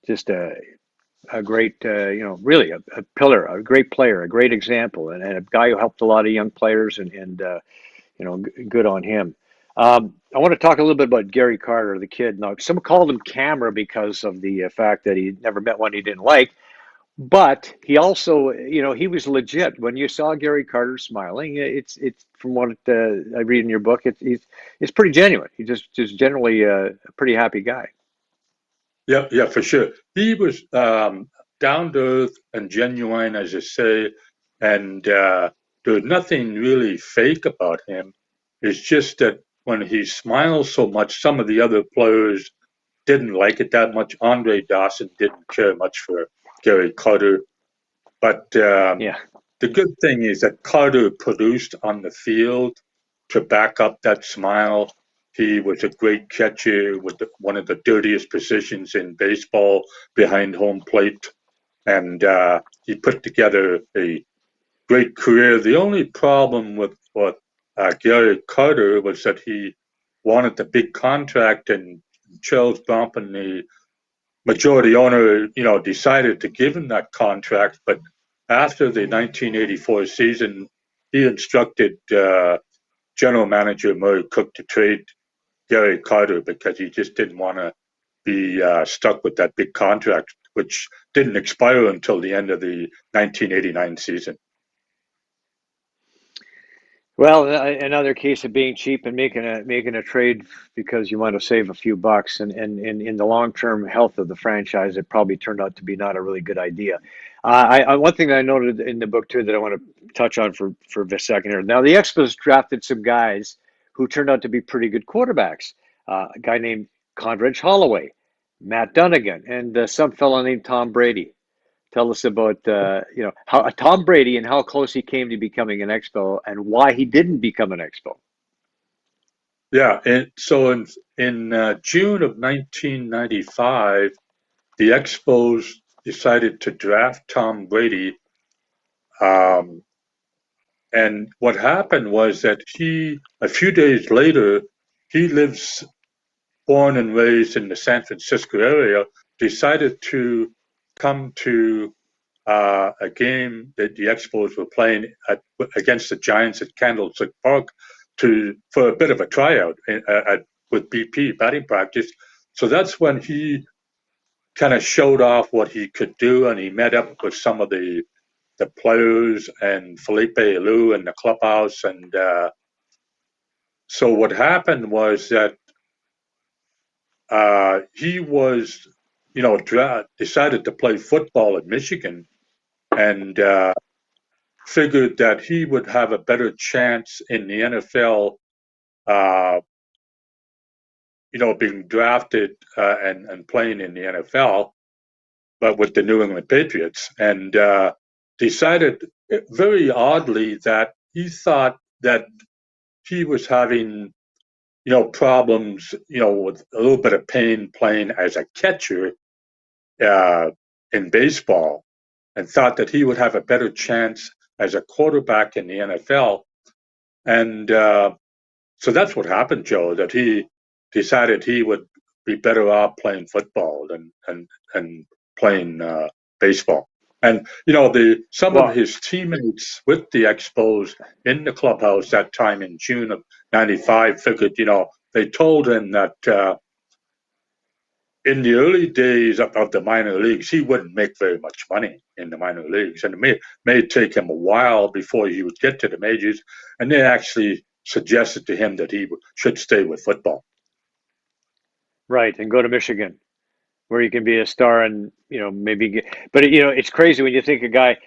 just a great, really a pillar, a great player, a great example, and a guy who helped a lot of young players, and good on him. I want to talk a little bit about Gary Carter, the Kid. Now, some called him Camera because of the fact that he never met one he didn't like, but he also, he was legit. When you saw Gary Carter smiling, it's from what I read in your book, it's pretty genuine. He's just generally a pretty happy guy. Yeah, for sure. He was down to earth and genuine, as you say, and there's nothing really fake about him. It's just that when he smiles so much, some of the other players didn't like it that much. Andre Dawson didn't care much for Gary Carter, but Yeah. the good thing is that Carter produced on the field to back up that smile. He was a great catcher with one of the dirtiest positions in baseball behind home plate, and he put together a great career. The only problem with Gary Carter was that he wanted the big contract, and Charles Brompton, the majority owner, decided to give him that contract. But after the 1984 season, he instructed general manager Murray Cook to trade Gary Carter because he just didn't want to be stuck with that big contract, which didn't expire until the end of the 1989 season. Well, another case of being cheap and making a trade because you want to save a few bucks, and in the long term health of the franchise, it probably turned out to be not a really good idea. One thing that I noted in the book too that I want to touch on for a second here. Now, the Expos drafted some guys who turned out to be pretty good quarterbacks. A guy named Condredge Holloway, Matt Dunnigan, and some fellow named Tom Brady. Tell us about how Tom Brady and how close he came to becoming an Expo and why he didn't become an Expo. Yeah, and so in June of 1995, the Expos decided to draft Tom Brady. Um, and what happened was that a few days later, he lives, born and raised in the San Francisco area, decided to come to a game that the Expos were playing against the Giants at Candlestick Park for a bit of a tryout with BP batting practice. So that's when he kind of showed off what he could do, and he met up with some of the players and Felipe Alou in the clubhouse. And so what happened was that he was, decided to play football at Michigan, and figured that he would have a better chance in the NFL, being drafted and playing in the NFL, but with the New England Patriots, and decided very oddly that he thought that he was having, problems, with a little bit of pain playing as a catcher in baseball, and thought that he would have a better chance as a quarterback in the NFL. And so that's what happened, Joe, that he decided he would be better off playing football than playing baseball. And, some of his teammates with the Expos in the clubhouse that time in June of '95 figured, they told him that in the early days of the minor leagues, he wouldn't make very much money in the minor leagues, and it may take him a while before he would get to the majors. And they actually suggested to him that he should stay with football. Right, and go to Michigan, where you can be a star and maybe get. But it's crazy when you think a guy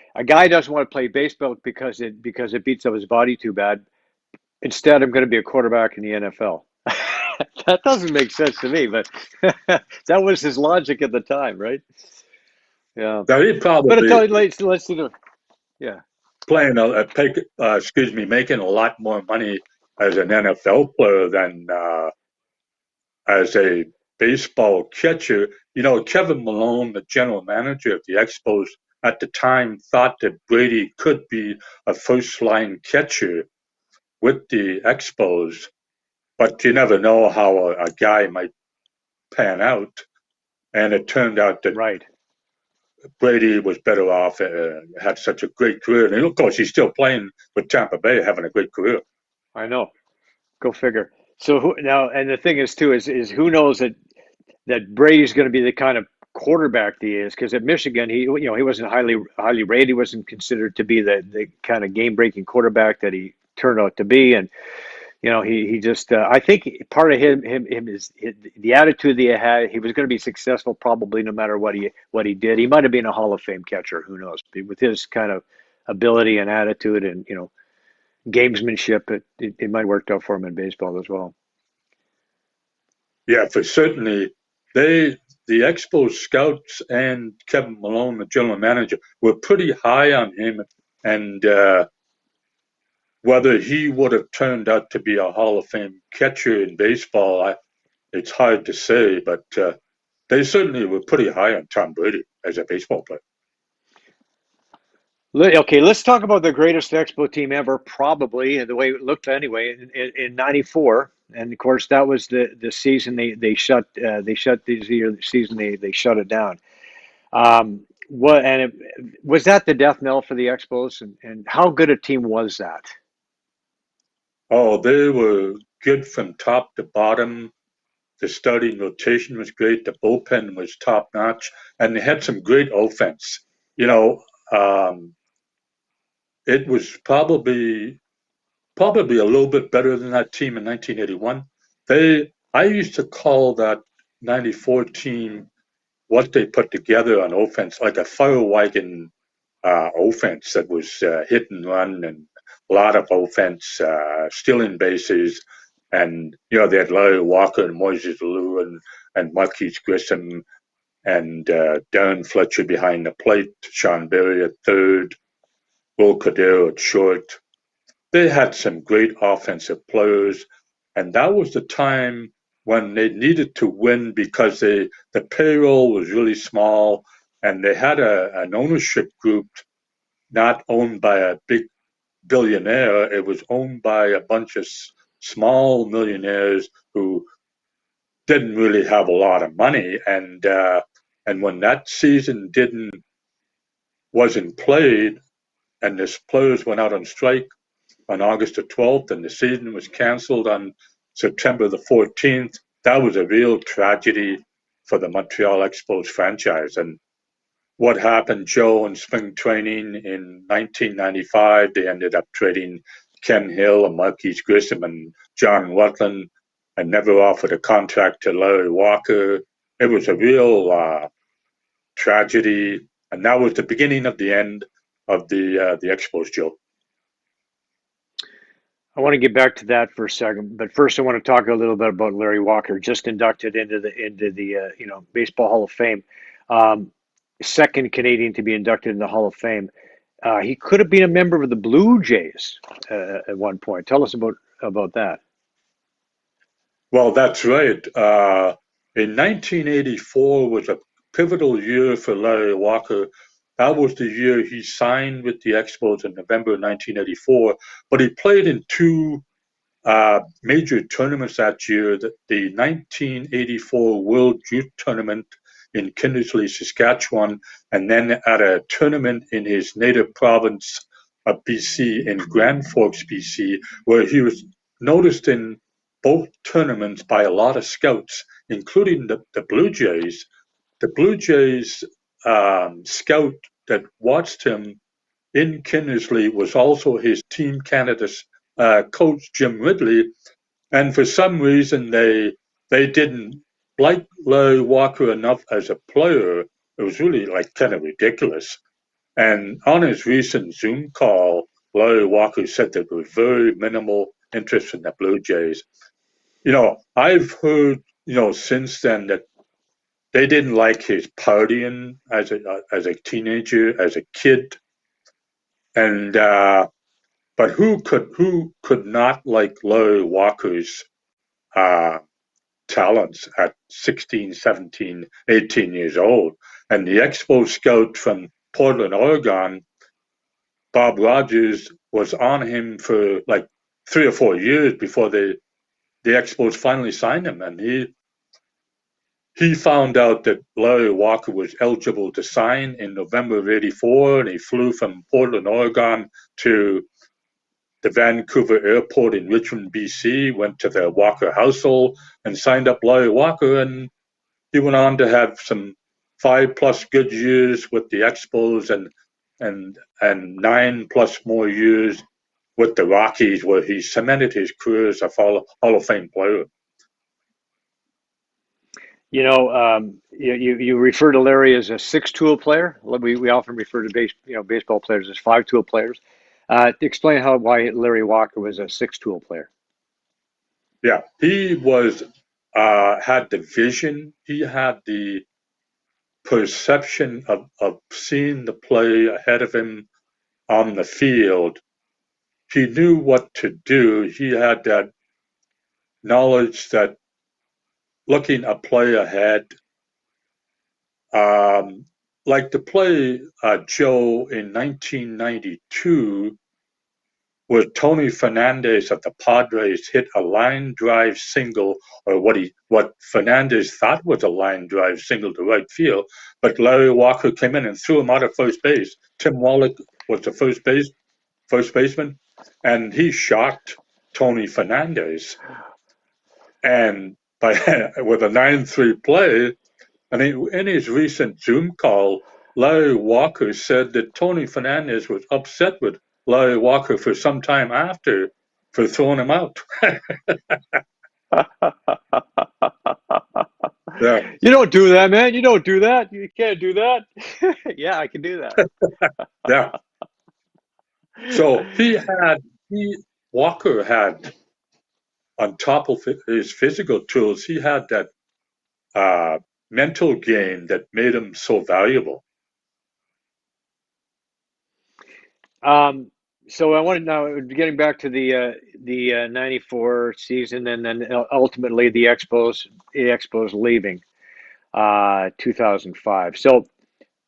doesn't want to play baseball because it beats up his body too bad. Instead, I'm going to be a quarterback in the NFL. That doesn't make sense to me, but that was his logic at the time, right? Yeah. Now he But probably let's do the yeah. playing making a lot more money as an NFL player than as a baseball catcher. Kevin Malone, the general manager of the Expos at the time, thought that Brady could be a first-line catcher with the Expos, but you never know how a guy might pan out. And it turned out that Right. Brady was better off, had such a great career. And of course, he's still playing with Tampa Bay, having a great career. I know. Go figure. So now, and the thing is too, is who knows that Brady's going to be the kind of quarterback he is, because at Michigan he wasn't highly rated. He wasn't considered to be the kind of game breaking quarterback that he turned out to be, and he just I think part of him is the attitude that he had. He was going to be successful probably no matter what he did. He might have been a Hall of Fame catcher, who knows? But with his kind of ability and attitude and gamesmanship, it might have worked out for him in baseball as well. Yeah, for certainly. The Expos scouts and Kevin Malone, the general manager, were pretty high on him, and whether he would have turned out to be a Hall of Fame catcher in baseball, it's hard to say, but they certainly were pretty high on Tom Brady as a baseball player. Okay, let's talk about the greatest Expo team ever, probably, and the way it looked anyway, in '94. And of course, that was the season they shut the season they shut it down. Was that the death knell for the Expos, and how good a team was that? Oh, they were good from top to bottom. The starting rotation was great. The bullpen was top notch, and they had some great offense. It was probably a little bit better than that team in 1981. I used to call that '94 team, what they put together on offense, like a fire wagon offense that was hit and run and a lot of offense, stealing bases. And, they had Larry Walker and Moises Alou and Marquise Grissom and Darren Fletcher behind the plate, Sean Berry at third, Will Cordero at short. They had some great offensive players, and that was the time when they needed to win because the payroll was really small, and they had an ownership group not owned by a big billionaire. It was owned by a bunch of small millionaires who didn't really have a lot of money, and when that season wasn't played, and the players went out on strike on August the 12th, and the season was canceled on September the 14th. That was a real tragedy for the Montreal Expos franchise. And what happened, Joe, in spring training in 1995, they ended up trading Ken Hill and Marquise Grissom and John Rutland and never offered a contract to Larry Walker. It was a real tragedy, and that was the beginning of the end of the Expos, Joe. I want to get back to that for a second, but first I want to talk a little bit about Larry Walker, just inducted into the Baseball Hall of Fame, second Canadian to be inducted in the Hall of Fame. He could have been a member of the Blue Jays at one point. Tell us about that. Well, that's right. In 1984 was a pivotal year for Larry Walker. That was the year he signed with the Expos in November 1984, but he played in two major tournaments that year, the 1984 World Youth Tournament in Kindersley, Saskatchewan, and then at a tournament in his native province of BC in Grand Forks, BC, where he was noticed in both tournaments by a lot of scouts, including the Blue Jays. The Blue Jays scout that watched him in Kindersley was also his Team Canada's coach, Jim Ridley, and for some reason they didn't like Larry Walker enough as a player. It was really like kind of ridiculous. And on his recent Zoom call, Larry Walker said there was very minimal interest in the Blue Jays. I've heard, since then that they didn't like his partying as a teenager, as a kid, and but who could not like Larry Walker's uh, talents at 16, 17, 18 years old? And the Expo scout from Portland, Oregon, Bob Rogers, was on him for like 3 or 4 years before the Expos finally signed him. And he found out that Larry Walker was eligible to sign in November of '84, and he flew from Portland, Oregon to the Vancouver airport in Richmond, BC, went to the Walker household and signed up Larry Walker, and he went on to have some 5+ good years with the Expos and 9+ more years with the Rockies, where he cemented his career as a Hall of Fame player. You refer to Larry as a six-tool player. We often refer to baseball players as five-tool players. Explain why Larry Walker was a six-tool player. Yeah, he was had the vision. He had the perception of seeing the play ahead of him on the field. He knew what to do. He had that knowledge that looking a play ahead, like the play Joe in 1992, where Tony Fernandez of the Padres hit a line drive single, or what Fernandez thought was a line drive single to right field, but Larry Walker came in and threw him out at first base. Tim Wallach was the first baseman, and he shocked Tony Fernandez. And with a 9-3 play, and in his recent Zoom call, Larry Walker said that Tony Fernandez was upset with Larry Walker for some time after for throwing him out. Yeah. You don't do that, man. You don't do that. You can't do that. Yeah, I can do that. Yeah. So Walker had, on top of his physical tools, he had that mental game that made him so valuable. So I want to now getting back to the '94 season, and then ultimately the Expos leaving 2005. So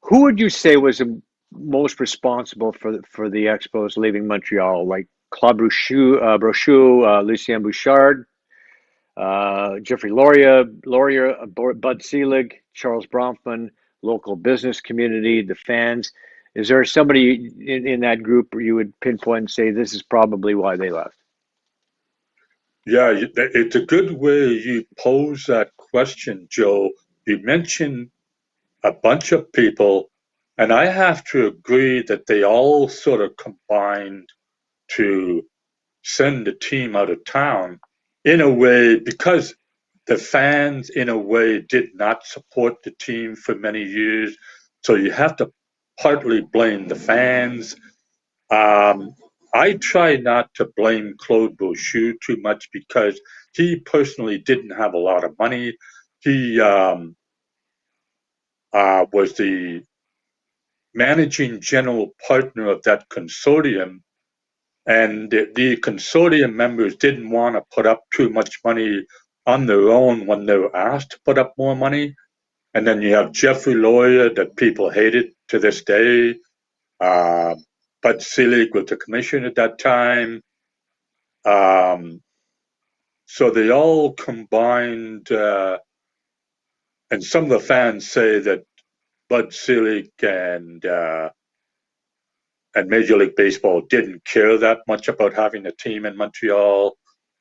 who would you say was the most responsible for the Expos leaving Montreal? Like Claude Brochu, Lucien Bouchard, Jeffrey Laurier, Bud Selig, Charles Bronfman, local business community, the fans. Is there somebody in that group where you would pinpoint and say this is probably why they left? Yeah, it's a good way you pose that question, Joe. You mentioned a bunch of people, and I have to agree that they all sort of combined to send the team out of town in a way because the fans, in a way, did not support the team for many years. So you have to partly blame the fans. Um, I try not to blame Claude Brochu too much because he personally didn't have a lot of money. He was the managing general partner of that consortium, and the consortium members didn't want to put up too much money on their own when they were asked to put up more money. And then you have Jeffrey Lawyer that people hated to this day. Uh, Bud Selig was the commissioner at that time. Um, so they all combined, and some of the fans say that Bud Selig and Major League Baseball didn't care that much about having a team in Montreal.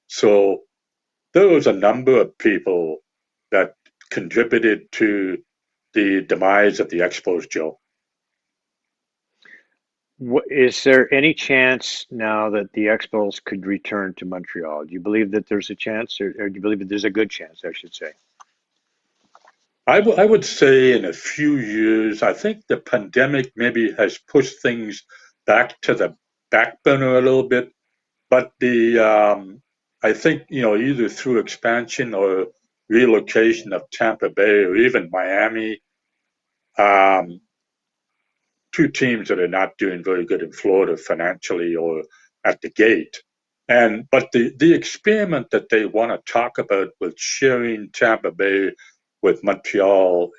So there was a number of people that contributed to the demise of the Expos, Joe. Is there any chance now that the Expos could return to Montreal? Do you believe that there's a chance, or do you believe that there's a good chance, I should say? I would say in a few years, I think the pandemic maybe has pushed things back to the back burner a little bit. But I think either through expansion or relocation of Tampa Bay or even Miami, um, two teams that are not doing very good in Florida financially or at the gate. But the experiment that they want to talk about with sharing Tampa Bay with Montreal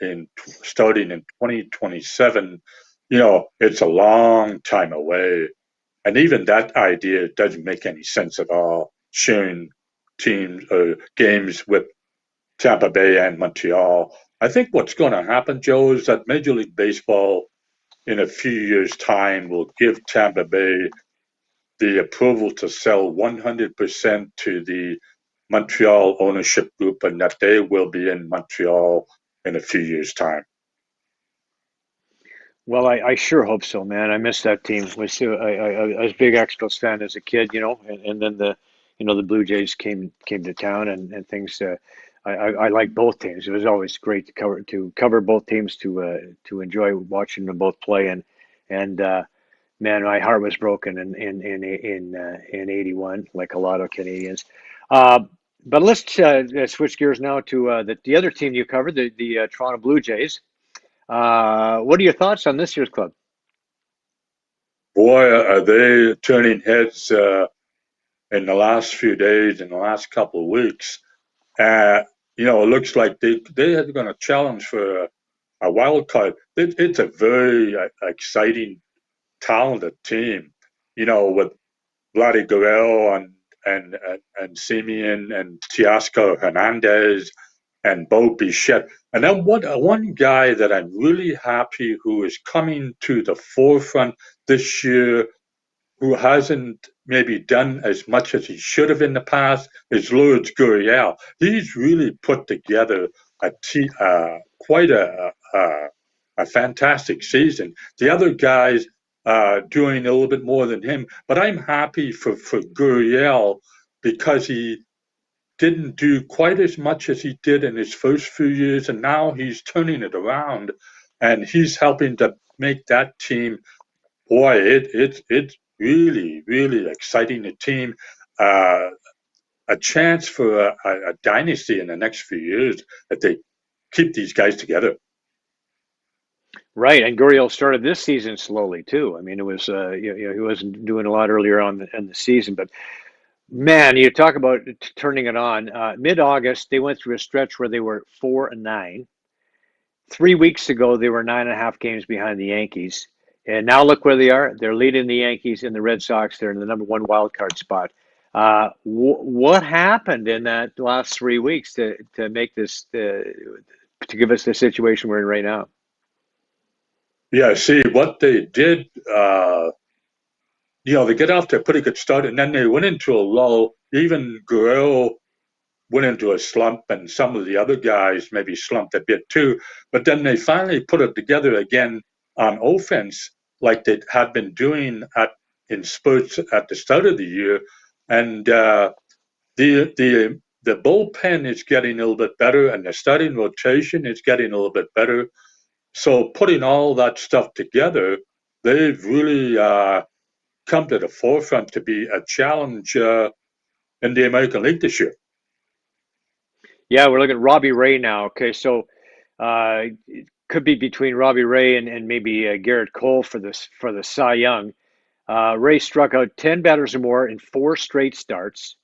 starting in 2027, it's a long time away. And even that idea doesn't make any sense at all, sharing teams or games with Tampa Bay and Montreal. I think what's going to happen, Joe, is that Major League Baseball in a few years' time will give Tampa Bay the approval to sell 100% to the Montreal ownership group and that they will be in Montreal in a few years' time. Well, I sure hope so, man. I miss that team. I was a big Expos fan as a kid, and then the Blue Jays came to town and things. I like both teams. It was always great to cover both teams to enjoy watching them both play and man, my heart was broken in '81, like a lot of Canadians. Uh, but let's switch gears now to the other team you covered, the Toronto Blue Jays. What are your thoughts on this year's club? Boy, are they turning heads in the last few days, in the last couple of weeks. Uh, it looks like they are going to challenge for a wild card. It's a very exciting, talented team. With Vladdy Guerrero and Simeon and Teoscar Hernandez and Bo Bichette. And then one guy that I'm really happy who is coming to the forefront this year, who hasn't maybe done as much as he should have in the past, is Lourdes Gurriel. He's really put together quite a fantastic season. The other guys doing a little bit more than him, but I'm happy for Gurriel because he didn't do quite as much as he did in his first few years, and now he's turning it around, and he's helping to make that team. Boy, it's really really exciting. The team, uh, a chance for a dynasty in the next few years if they keep these guys together. Right, and Gurriel started this season slowly too. I mean, it was he wasn't doing a lot earlier on in the season, but man, you talk about turning it on. Mid-August, they went through a stretch where they were 4-9. 3 weeks ago, they were 9.5 games behind the Yankees. And now look where they are. They're leading the Yankees and the Red Sox. They're in the number one wild card spot. What happened in that last 3 weeks to make this to give us the situation we're in right now? Yeah, see what they did. They get off to a pretty good start, and then they went into a lull. Even Guerrero went into a slump, and some of the other guys maybe slumped a bit too. But then they finally put it together again on offense, like they had been doing in spurts at the start of the year. And the bullpen is getting a little bit better, and the starting rotation is getting a little bit better. So putting all that stuff together, they've really come to the forefront to be a challenge in the American League this year. Yeah, we're looking at Robbie Ray now. Okay, so it could be between Robbie Ray and maybe Garrett Cole for the Cy Young. Ray struck out 10 batters or more in 4 straight starts.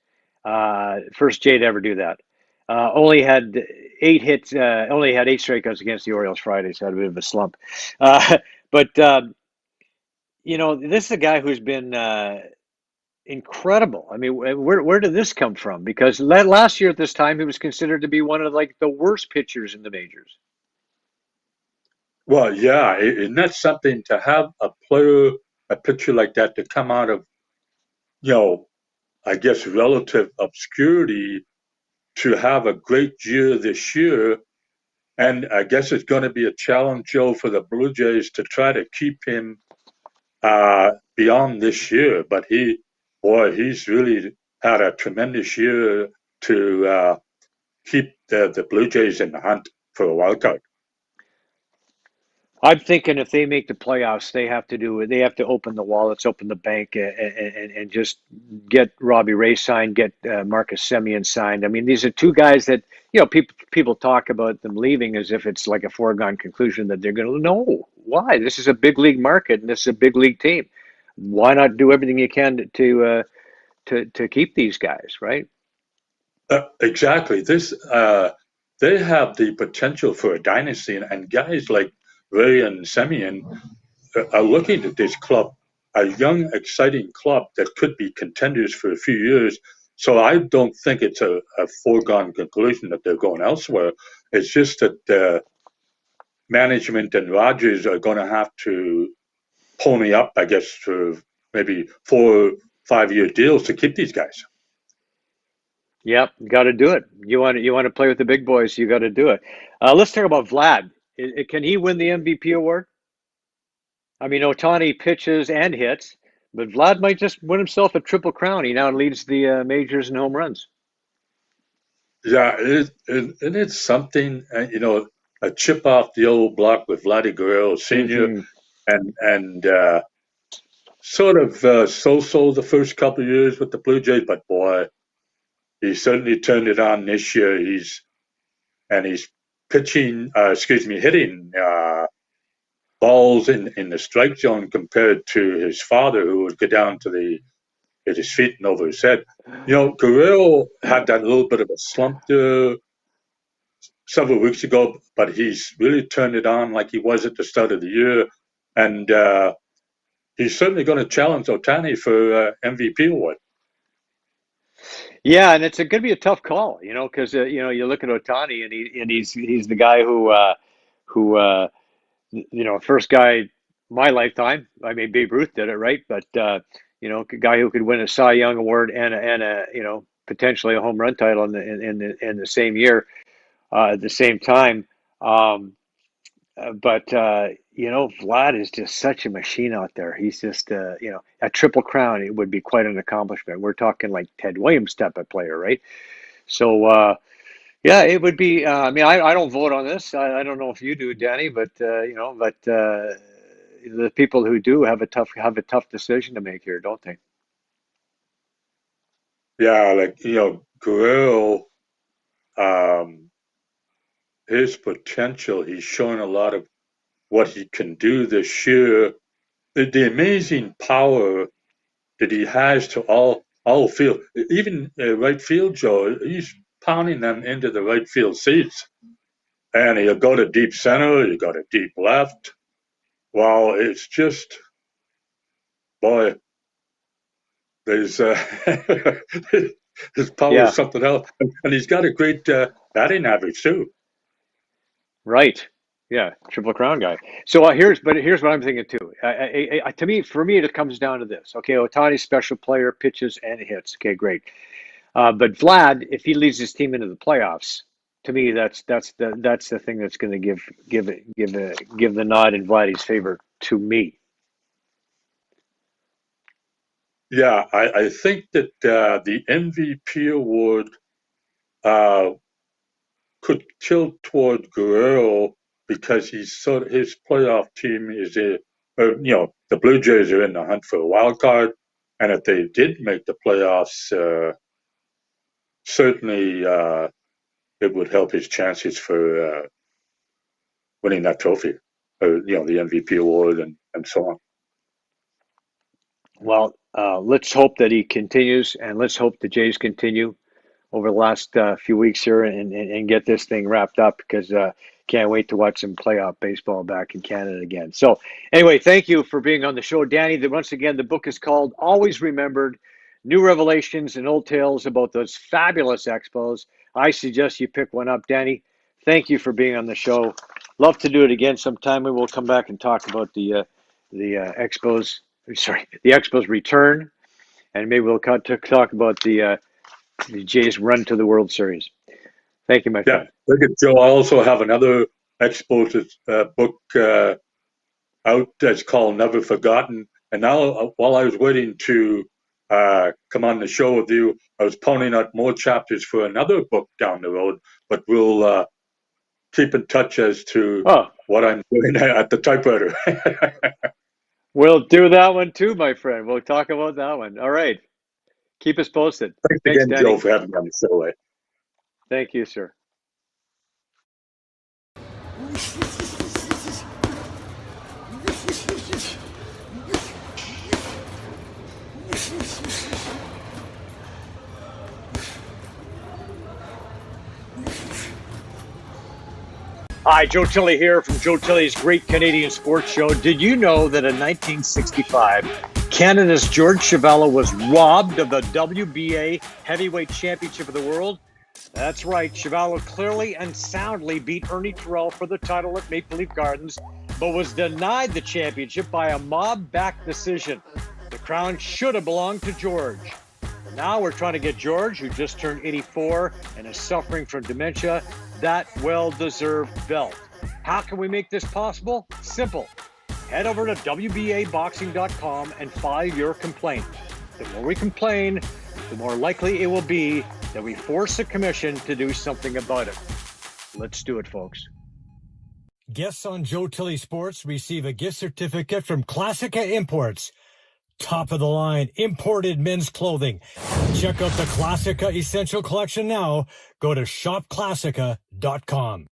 First Jay to ever do that. Only had 8 hits. Only had 8 strikeouts against the Orioles Friday, so had a bit of a slump. But this is a guy who's been incredible. I mean, where did this come from? Because last year at this time, he was considered to be one of like the worst pitchers in the majors. Well, yeah, and that's something to have a pitcher like that to come out of, I guess, relative obscurity to have a great year this year. And I guess it's going to be a challenge, Joe, for the Blue Jays to try to keep him beyond this year. But he's really had a tremendous year to keep the Blue Jays in the hunt for a wild card. I'm thinking if they make the playoffs, they have to open the wallets, open the bank, and just get Robbie Ray signed, get Marcus Semien signed. I mean, these are 2 guys that people talk about them leaving as if it's like a foregone conclusion that they're going to. No, why? This is a big league market, and this is a big league team. Why not do everything you can to keep these guys, right? Exactly. They have the potential for a dynasty, and guys like Ray and Semien are looking at this club, a young, exciting club that could be contenders for a few years. So I don't think it's a foregone conclusion that they're going elsewhere. It's just that management and Rogers are going to have to pony up, I guess, for maybe 4 or 5 year deals to keep these guys. Yep, got to do it. You want to play with the big boys, you got to do it. Let's talk about Vlad. Can he win the MVP award? I mean, Ohtani pitches and hits, but Vlad might just win himself a triple crown. He now leads the majors in home runs. Yeah, and it's something, a chip off the old block with Vladdy Guerrero Sr. Hmm. and sort of so-so the first couple of years with the Blue Jays, but boy, he certainly turned it on this year. He's hitting balls in the strike zone compared to his father, who would get down to hit his feet and over his head. Guerrero had that little bit of a slump there several weeks ago, but he's really turned it on like he was at the start of the year, and he's certainly going to challenge Ohtani for MVP award. Yeah, and it's going to be a tough call, because you look at Ohtani and he's the guy who first guy my lifetime. I mean, Babe Ruth did it, right? But a guy who could win a Cy Young award and a potentially a home run title in the same year, at the same time. But Vlad is just such a machine out there. He's just a triple crown. It would be quite an accomplishment. We're talking like Ted Williams type of player, right? So yeah, it would be. I mean, I don't vote on this. I don't know if you do, Danny, but the people who do have a tough decision to make here, don't they? Yeah, like Guerrero, um, his potential. He's shown a lot of what he can do this year. The amazing power that he has to all field, even right field, Joe. He's pounding them into the right field seats, and he'll go to deep center. He'll go to deep left. Well, it's just, boy, there's his power is Yeah, something else, and he's got a great batting average too. right. Yeah, Triple Crown guy. So here's what I'm thinking too. For me, it comes down to this. Okay, Otani's special player, pitches and hits. Okay, great. But Vlad, if he leads his team into the playoffs, to me, that's the thing that's going to give the nod in Vladdy's favor to me. Yeah, I think that the MVP award uh, could tilt toward Guerrero because his playoff team is the Blue Jays are in the hunt for a wild card, and if they did make the playoffs, certainly it would help his chances for winning that trophy, or the MVP award and so on. Well, let's hope that he continues, and let's hope the Jays continue over the last few weeks here and get this thing wrapped up because can't wait to watch some playoff baseball back in Canada again. So anyway, thank you for being on the show, Danny. Once again, the book is called Always Remembered, New Revelations and Old Tales about those fabulous Expos. I suggest you pick one up, Danny. Thank you for being on the show. Love to do it again sometime. We will come back and talk about the Expos. Sorry, the Expos return, and maybe we'll talk about the Jays run to the World Series. Thank you, my Yeah, friend. look at Joe. I also have another Expos book out that's called Never Forgotten. And now, while I was waiting to come on the show with you, I was pounding out more chapters for another book down the road. But we'll keep in touch as to Oh, what I'm doing at the typewriter. we'll do that one too, my friend. We'll talk about that one. All right. Keep us posted. Thanks Thanks, again, Joe, Danny. for having me on the show. Thank you, sir. Hi, Joe Tilley here from Joe Tilley's Great Canadian Sports Show. Did you know that in 1965, Canada's George Chuvalo was robbed of the WBA Heavyweight Championship of the World? That's right. Chuvalo clearly and soundly beat Ernie Terrell for the title at Maple Leaf Gardens, but was denied the championship by a mob-backed decision. The crown should have belonged to George. Now we're trying to get George, who just turned 84 and is suffering from dementia, that well-deserved belt. How can we make this possible? Simple. Head over to WBAboxing.com and file your complaint. The more we complain, the more likely it will be that we force the commission to do something about it. Let's do it, folks. Guests on Joe Tilley Sports receive a gift certificate from Classica Imports. Top of the line imported men's clothing. Check out the Classica Essential Collection now. Go to shopclassica.com.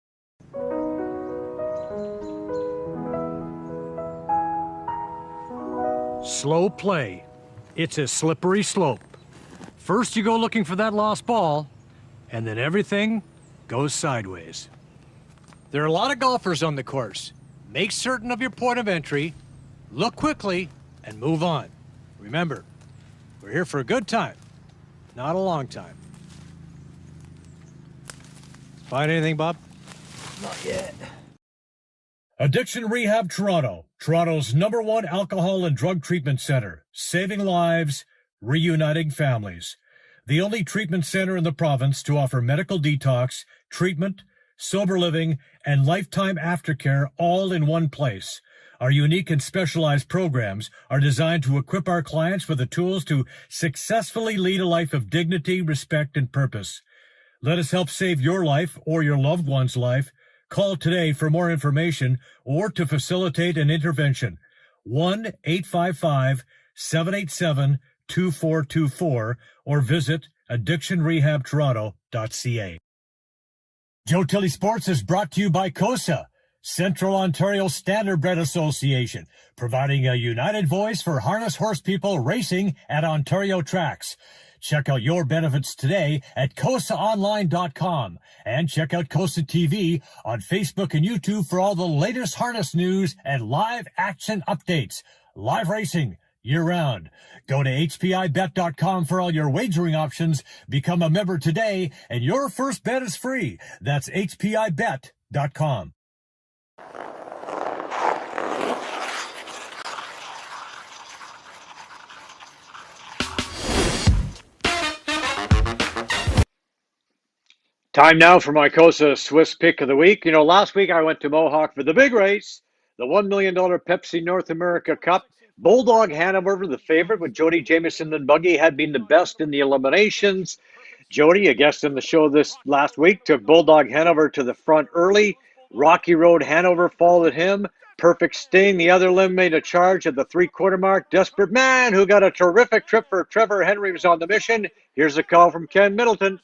Slow play. It's a slippery slope. First you go looking for that lost ball, and then everything goes sideways. There are a lot of golfers on the course. Make certain of your point of entry, look quickly, and move on. Remember, we're here for a good time, not a long time. Find anything, Bob? Not yet. Addiction Rehab Toronto, Toronto's #1 alcohol and drug treatment center, saving lives, reuniting families. The only treatment center in the province to offer medical detox, treatment, sober living, and lifetime aftercare all in one place. Our unique and specialized programs are designed to equip our clients with the tools to successfully lead a life of dignity, respect, and purpose. Let us help save your life or your loved one's life. Call today for more information or to facilitate an intervention. 1-855-787-2424 or visit addictionrehabtoronto.ca. Joe Tilley Sports is brought to you by COSA, Central Ontario Standardbred Association, providing a united voice for harness horse people racing at Ontario tracks. Check out your benefits today at COSAOnline.com and check out COSA TV on Facebook and YouTube for all the latest harness news and live action updates. Live racing year-round. Go to HPIBet.com for all your wagering options. Become a member today, and your first bet is free. That's HPIBet.com. Time now for my COSA Swiss pick of the week. Last week I went to Mohawk for the big race, the $1 million Pepsi North America Cup. Bulldog Hanover, the favorite with Jody Jamieson and Buggy, had been the best in the eliminations. Jody, a guest on the show this last week, took Bulldog Hanover to the front early. Rocky Road Hanover followed him. Perfect Sting, the other limb, made a charge at the three-quarter mark. Desperate Man, who got a terrific trip for Trevor Henry, was on the mission. Here's a call from Ken Middleton.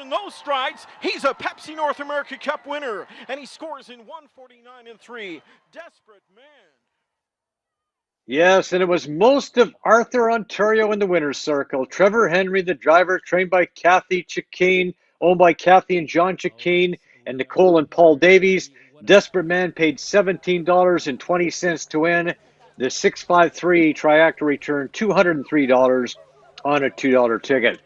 In those strides, he's a Pepsi North America Cup winner, and he scores in 1:49.3. Desperate Man. Yes, and it was most of Arthur, Ontario in the winner's circle. Trevor Henry, the driver, trained by Kathy Chikeen, owned by Kathy and John Chikeen, and Nicole and Paul Davies. Desperate Man paid $17.20 to win. The 653 Triactor returned $203 on a $2 ticket.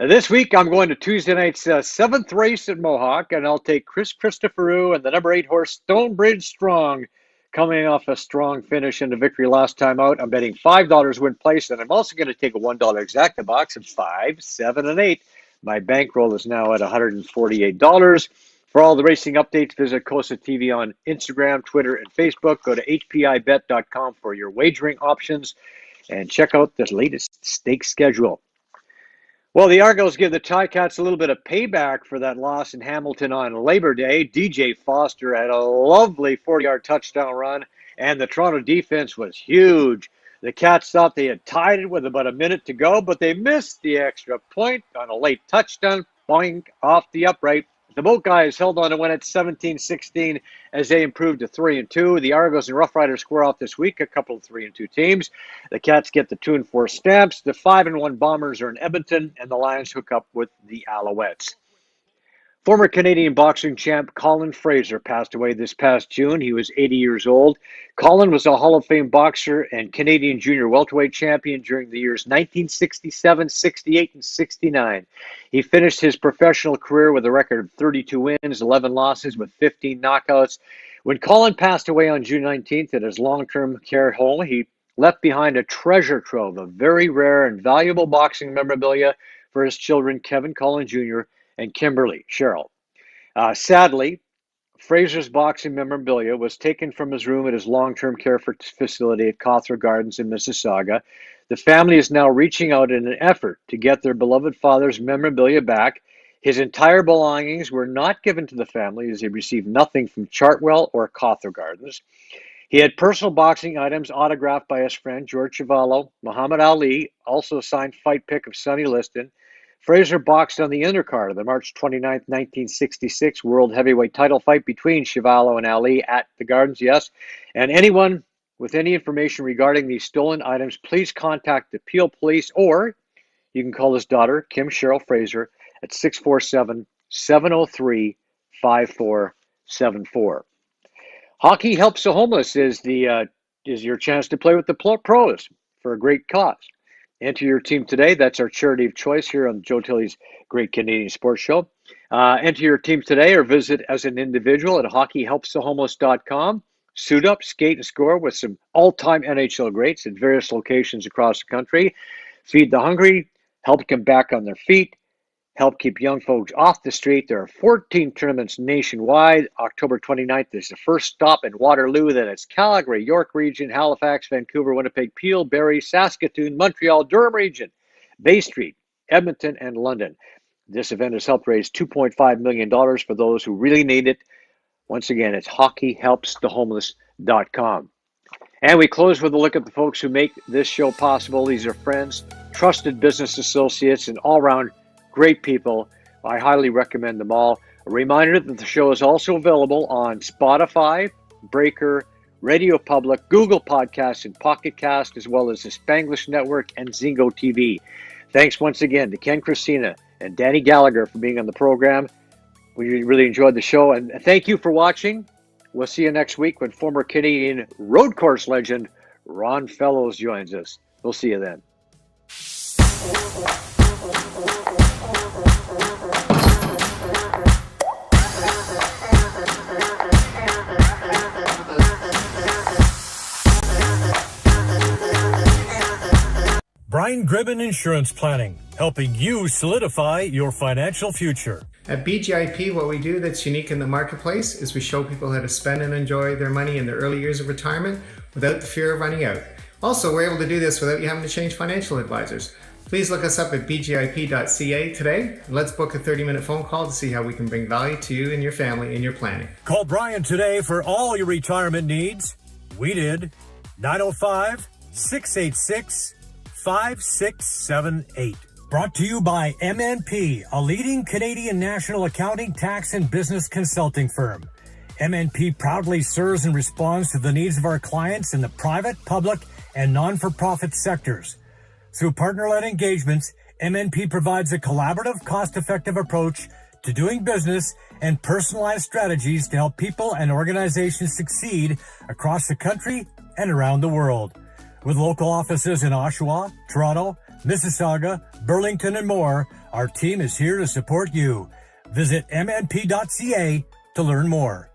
This week, I'm going to Tuesday night's seventh race at Mohawk, and I'll take Chris Christopherou and the number 8 horse Stonebridge Strong, coming off a strong finish and a victory last time out. I'm betting $5 win place, and I'm also going to take a $1 exacta box of 5, 7, and 8. My bankroll is now at $148. For all the racing updates, visit COSA TV on Instagram, Twitter, and Facebook. Go to hpibet.com for your wagering options, and check out the latest stake schedule. Well, the Argos give the Ticats a little bit of payback for that loss in Hamilton on Labor Day. DJ Foster had a lovely 40-yard touchdown run, and the Toronto defense was huge. The Cats thought they had tied it with about a minute to go, but they missed the extra point on a late touchdown, boing, off the upright. The Boat Guys held on to win at 17-16 as they improved to 3-2. The Argos and Rough Riders square off this week, a couple of 3-2 teams. The Cats get the 2-4 Stamps. The 5-1 Bombers are in Edmonton, and the Lions hook up with the Alouettes. Former Canadian boxing champ Colin Fraser passed away this past June. He was 80 years old. Colin was a Hall of Fame boxer and Canadian junior welterweight champion during the years 1967, 68, and 69. He finished his professional career with a record of 32 wins, 11 losses, with 15 knockouts. When Colin passed away on June 19th at his long-term care home, he left behind a treasure trove of very rare and valuable boxing memorabilia for his children, Kevin Colin Jr. and Kimberly Cheryl. Sadly, Fraser's boxing memorabilia was taken from his room at his long-term care facility at Cawthra Gardens in Mississauga. The family is now reaching out in an effort to get their beloved father's memorabilia back. His entire belongings were not given to the family as he received nothing from Chartwell or Cawthra Gardens. He had personal boxing items autographed by his friend George Chuvalo. Muhammad Ali also signed fight pick of Sonny Liston. Fraser boxed on the undercard of the March 29, 1966 World Heavyweight title fight between Chuvalo and Ali at the Gardens, yes. And anyone with any information regarding these stolen items, please contact the Peel Police, or you can call his daughter, Kim Cheryl Fraser, at 647-703-5474. Hockey Helps the Homeless is your chance to play with the pros for a great cause. Enter your team today. That's our charity of choice here on Joe Tilley's Great Canadian Sports Show. Enter your team today or visit as an individual at hockeyhelpsthehomeless.com. Suit up, skate, and score with some all-time NHL greats at various locations across the country. Feed the hungry, help them back on their feet, help keep young folks off the street. There are 14 tournaments nationwide. October 29th is the first stop in Waterloo. Then it's Calgary, York Region, Halifax, Vancouver, Winnipeg, Peel, Barrie, Saskatoon, Montreal, Durham Region, Bay Street, Edmonton, and London. This event has helped raise $2.5 million for those who really need it. Once again, it's hockeyhelpsthehomeless.com. And we close with a look at the folks who make this show possible. These are friends, trusted business associates, and all-around great people. I highly recommend them all. A reminder that the show is also available on Spotify, Breaker, Radio Public, Google Podcasts, and Pocket Cast, as well as the Spanglish Network and Zingo TV. Thanks once again to Ken Crosina and Danny Gallagher for being on the program. We really enjoyed the show, and thank you for watching. We'll see you next week when former Canadian road course legend Ron Fellows joins us. We'll see you then. Brian Gribben Insurance Planning, helping you solidify your financial future. At BGIP, what we do that's unique in the marketplace is we show people how to spend and enjoy their money in their early years of retirement without the fear of running out. Also, we're able to do this without you having to change financial advisors. Please look us up at bgip.ca today. Let's book a 30-minute phone call to see how we can bring value to you and your family in your planning. Call Brian today for all your retirement needs. We did. 905-686-5678. Brought to you by MNP, a leading Canadian national accounting, tax, and business consulting firm. MNP proudly serves and responds to the needs of our clients in the private, public, and non-for-profit sectors. Through partner-led engagements, MNP provides a collaborative, cost-effective approach to doing business and personalized strategies to help people and organizations succeed across the country and around the world. With local offices in Oshawa, Toronto, Mississauga, Burlington, and more, our team is here to support you. Visit mnp.ca to learn more.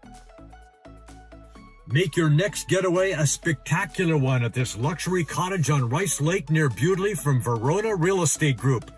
Make your next getaway a spectacular one at this luxury cottage on Rice Lake near Bewdley from Verona Real Estate Group.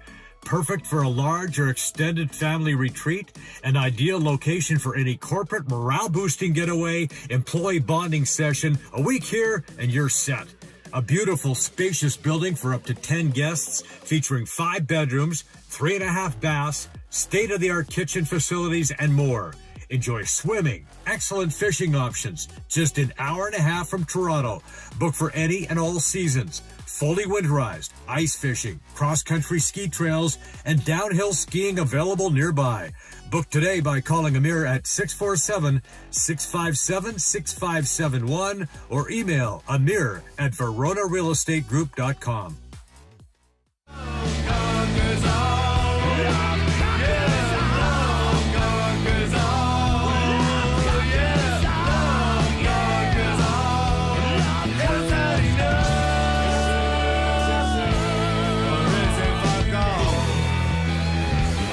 Perfect for a large or extended family retreat, an ideal location for any corporate morale-boosting getaway, employee bonding session, a week here, and you're set. A beautiful, spacious building for up to 10 guests, featuring 5 bedrooms, 3.5 baths, state-of-the-art kitchen facilities, and more. Enjoy swimming, excellent fishing options, just an hour and a half from Toronto. Book for any and all seasons. Fully winterized, ice fishing, cross-country ski trails, and downhill skiing available nearby. Book today by calling Amir at 647-657-6571 or email amir@veronarealestategroup.com.